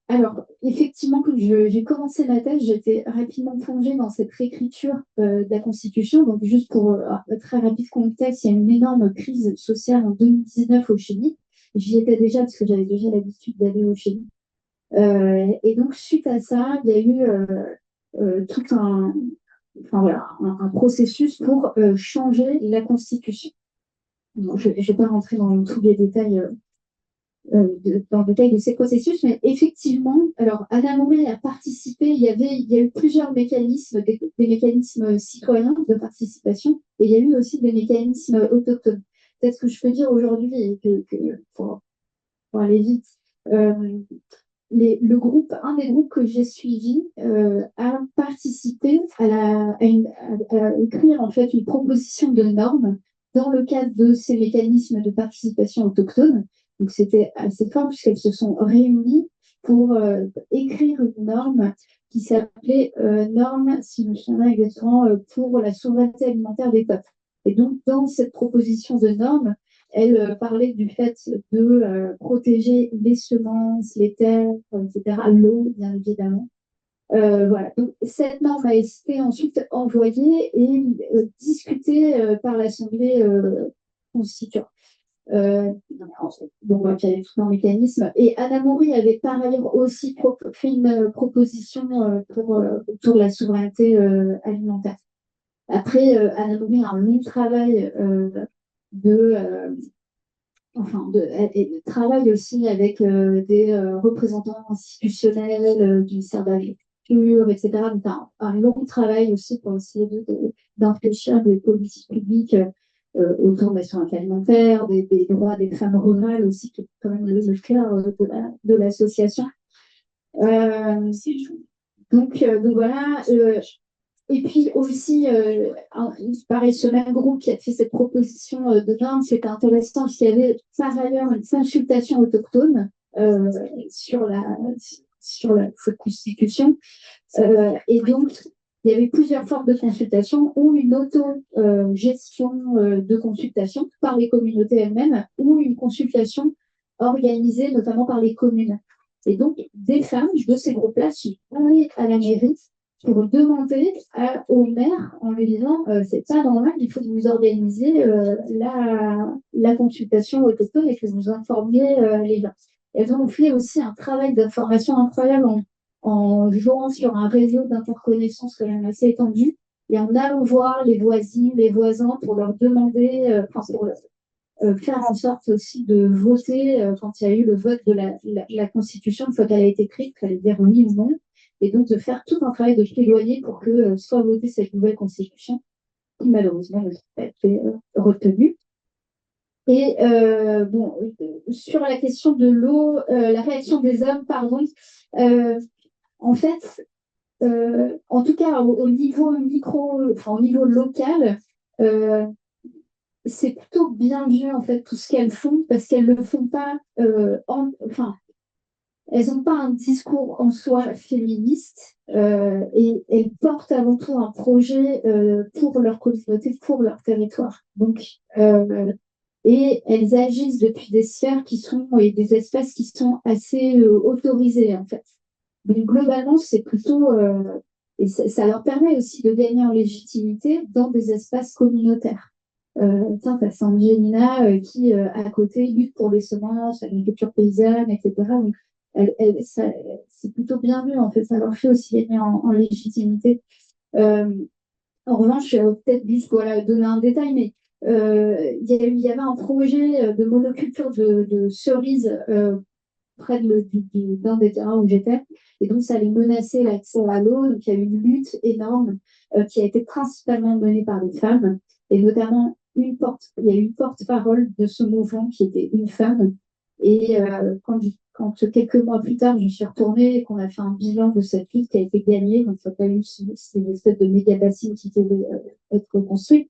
alors, effectivement, quand j'ai commencé ma thèse, j'étais rapidement plongée dans cette réécriture de la Constitution. Donc, juste pour très rapide contexte, il y a une énorme crise sociale en 2019 au Chili. J'y étais déjà parce que j'avais déjà l'habitude d'aller au Chili. Et donc, suite à ça, il y a eu tout enfin, voilà, un processus pour changer la Constitution. Bon, je ne vais pas rentrer dans tous les détails dans le détail de ces processus, mais effectivement, alors Anna Mouret a participé, il y a eu plusieurs mécanismes, des mécanismes citoyens de participation, et il y a eu aussi des mécanismes autochtones. Peut-être que je peux dire aujourd'hui, et pour aller vite, euh, un des groupes que j'ai suivi a participé à écrire en fait une proposition de norme dans le cadre de ces mécanismes de participation autochtone. Donc c'était assez fort puisqu'elles se sont réunies pour écrire une norme qui s'appelait norme, si je me souviens exactement, pour la souveraineté alimentaire des peuples. Et donc dans cette proposition de norme, elle parlait du fait de protéger les semences, les terres, etc., l'eau, bien évidemment. Voilà. Donc, cette norme a été ensuite envoyée et discutée par l'Assemblée constituante. Donc, il y avait tout un mécanisme. Et Anna Mouret avait par ailleurs aussi fait une proposition autour de la souveraineté alimentaire. Après, Anna Mouret a un long travail de elle travaille aussi avec des représentants institutionnels du ministère de l'Agriculture, etc. Donc, un long travail aussi pour essayer d'infléchir des politiques publiques autour de la souveraineté alimentaire, des droits des femmes rurales aussi, qui est quand même le cœur de l'association. Donc voilà. Et puis aussi, pareil, ce même groupe qui a fait cette proposition de norme, c'était intéressant parce qu'il y avait par ailleurs une consultation autochtone sur cette constitution. Et donc, il y avait plusieurs formes de consultation, ou une auto-gestion de consultation par les communautés elles-mêmes, ou une consultation organisée notamment par les communes. Et donc, des femmes de ces groupes-là sont allées à la mairie pour demander au maire en lui disant c'est pas normal, il faut que vous organisiez la consultation autochtone et que vous informiez les gens. Elles ont fait aussi un travail d'information incroyable en jouant sur un réseau d'interconnaissance quand même assez étendu et en allant voir les voisines, les voisins pour leur demander, pour faire en sorte aussi de voter quand il y a eu le vote de la Constitution, une fois qu'elle a été écrite, il fallait dire oui ou non. Et donc de faire tout un travail de plaidoyer pour que soit votée cette nouvelle constitution, qui malheureusement n'a pas été retenue. Et bon, sur la question de l'eau, la réaction des hommes, pardon, en fait, en tout cas au niveau au niveau local, c'est plutôt bien vu en fait tout ce qu'elles font parce qu'elles ne le font pas elles n'ont pas un discours en soi féministe et elles portent avant tout un projet pour leur communauté, pour leur territoire. Donc, et elles agissent depuis des sphères et des espaces qui sont assez autorisés en fait. Donc globalement, c'est plutôt et ça leur permet aussi de gagner en légitimité dans des espaces communautaires. T'as Saint-Génina qui, à côté, lutte pour les semences, l'agriculture paysanne, etc. Donc, c'est plutôt bien vu, en fait. Ça leur fait aussi gagner en légitimité. En revanche, peut-être juste voilà, donner un détail, mais il y avait un projet de monoculture de cerises près d'un des terrains où j'étais. Et donc, ça allait menacer l'accès à l'eau. Donc, il y a eu une lutte énorme qui a été principalement menée par des femmes, et notamment il y a eu une porte-parole de ce mouvement qui était une femme. Et quand quelques mois plus tard, je suis retournée et qu'on a fait un bilan de cette lutte qui a été gagnée, donc ça n'a pas eu une espèce de méga bassine qui devait être construite.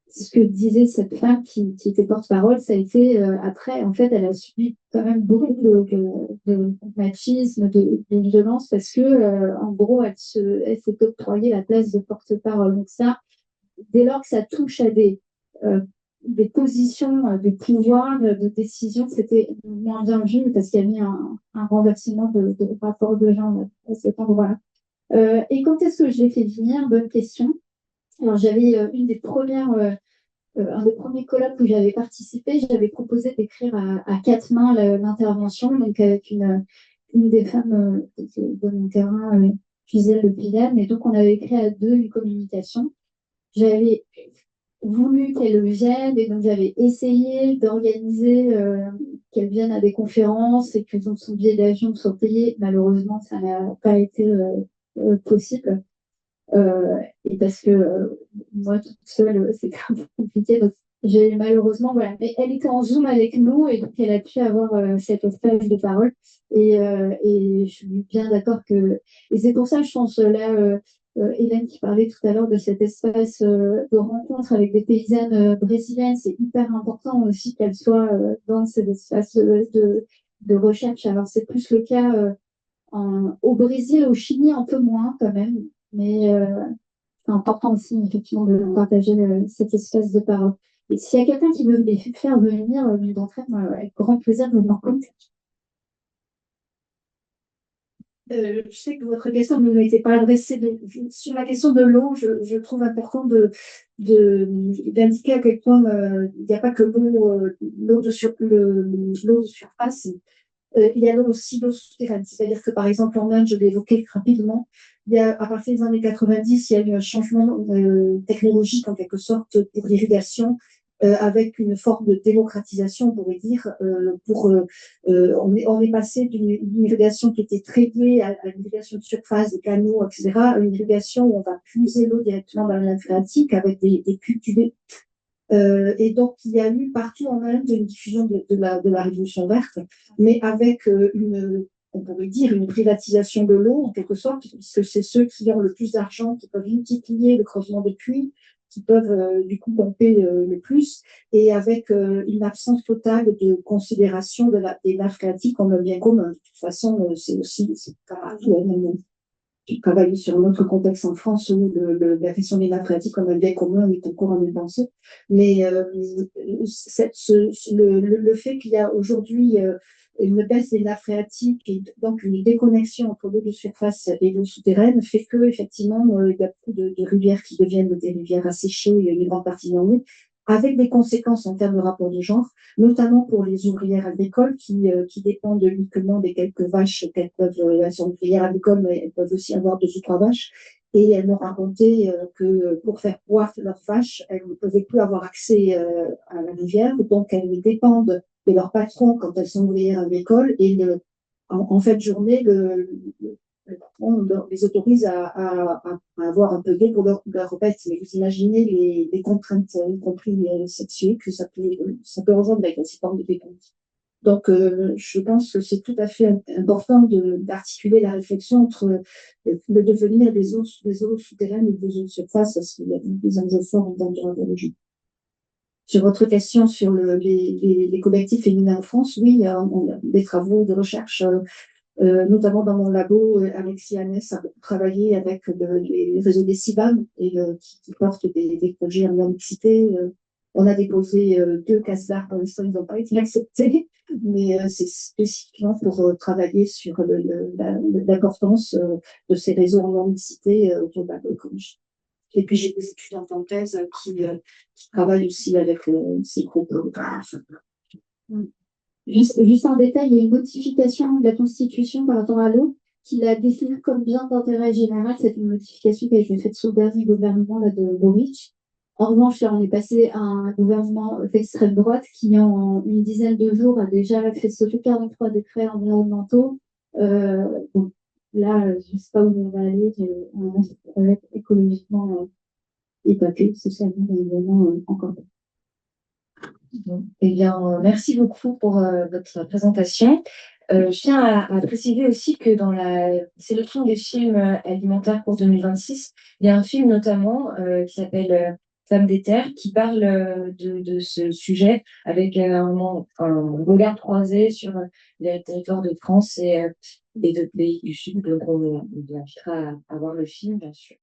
ce que disait cette femme qui était porte-parole, ça a été après, en fait, elle a subi quand même beaucoup de machisme, de violence, parce que en gros, elle s'est octroyée la place de porte-parole. Donc ça, dès lors que ça touche à euh, des positions de pouvoir, de décision, c'était moins bien vu parce qu'il y a eu un renversement de rapport de genre à cet endroit-là. Et quand est-ce que je l'ai fait venir? Bonne question. Alors, j'avais une des premières, un des premiers colloques où j'avais participé, j'avais proposé d'écrire à quatre mains l'intervention, donc avec une des femmes de mon terrain, Gisèle Le Pilem, et donc on avait écrit à deux une communication. J'avais voulu qu'elle vienne et donc j'avais essayé d'organiser qu'elle vienne à des conférences et que donc son billet d'avion soit payé. Malheureusement, ça n'a pas été possible. Et parce que moi toute seule, c'était un peu compliqué. Donc, j'ai malheureusement, voilà. Mais elle était en Zoom avec nous et donc elle a pu avoir cet espace de parole. Et je suis bien d'accord que. Et c'est pour ça, je pense, là, Hélène qui parlait tout à l'heure de cet espace de rencontre avec des paysannes brésiliennes, c'est hyper important aussi qu'elles soient dans cet espace de recherche. Alors, c'est plus le cas au Brésil, au Chili, un peu moins quand même. Mais c'est important aussi, effectivement, de partager cet espace de parole. Et s'il y a quelqu'un qui veut les faire venir, l'une d'entre elles, moi, avec grand plaisir de vous rencontrer. Je sais que votre question ne m'était pas adressée. Sur la question de l'eau, je trouve important d'indiquer à quel point il n'y a pas que l'eau de surface. Il y a aussi l'eau souterraine. C'est-à-dire que, par exemple, en Inde, je l'ai évoqué rapidement, à partir des années 90, il y a eu un changement technologique, en quelque sorte, pour l'irrigation, avec une forme de démocratisation, on pourrait dire. On est passé d'une irrigation qui était très liée à une irrigation de surface, des canaux, etc., à une irrigation où on va puiser l'eau directement dans la nappe phréatique avec des cultivés. Et donc, il y a eu partout en Inde une diffusion de la Révolution verte, mais avec on pourrait dire, une privatisation de l'eau, en quelque sorte, puisque c'est ceux qui ont le plus d'argent qui peuvent multiplier le creusement de puits, qui peuvent du coup pomper le plus, et avec une absence totale de considération des nappes phréatiques comme un bien commun. De toute façon, c'est pas partout, j'ai travaillé sur un autre contexte en France où la question des nappes phréatiques comme un bien commun est encore en pensée. Mais le fait qu'il y a aujourd'hui une baisse des nappes phréatiques et donc une déconnexion entre l'eau de surface et l'eau souterraine fait que effectivement il y a beaucoup de rivières qui deviennent des rivières asséchées, il y a une grande partie d'en eau, avec des conséquences en termes de rapport de genre, notamment pour les ouvrières agricoles qui dépendent uniquement des quelques vaches qu'elles peuvent, elles sont ouvrières agricoles, mais elles peuvent aussi avoir 2 ou 3 vaches. Et elles m'ont raconté que pour faire boire leurs vaches, elles ne pouvaient plus avoir accès à la rivière, donc elles dépendent de leur patron quand elles sont ouvrières agricoles. Et en fin de journée, le patron les autorise à avoir un peu d'eau pour leur bête. Mais vous imaginez les contraintes, y compris sexuelles, que ça peut rejoindre avec cette forme de dépendance. Donc, je pense que c'est tout à fait important d'articuler la réflexion entre le devenir des eaux souterraines et des eaux de surface, parce qu'il y a des enjeux forts en termes de radiologie. Sur votre question sur les collectifs féminins en France, oui, on a des travaux de recherche, notamment dans mon labo, Alexis Annès a travaillé avec les réseaux des CIBAM qui portent des projets en mixité. On a déposé 2 cases d'art, pour l'instant, ils n'ont pas été acceptés, mais c'est spécifiquement pour travailler sur l'importance de ces réseaux en mixité autour de l'agroécologie. Et puis j'ai des étudiants en thèse qui travaillent aussi avec ces groupes. Juste en détail, il y a une modification de la Constitution par rapport à l'eau qui la définit comme bien d'intérêt général. C'est une modification qui a été faite sous le dernier gouvernement là, de Boric. En revanche, là, on est passé à un gouvernement d'extrême droite qui, en une dizaine de jours, a déjà fait sauter 43 décrets environnementaux. Bon, là, je ne sais pas où on va aller. On va être écologiquement épaté, socialement, évidemment, encore. Bon. Eh bien, merci beaucoup pour votre présentation. Je tiens à préciser aussi que dans la sélection des films alimentaires pour 2026, il y a un film notamment qui s'appelle Femmes des Terres, qui parle de ce sujet avec un regard croisé sur les territoires de France et d'autres pays du Sud. Donc, on vous invitera à voir le film, bien sûr.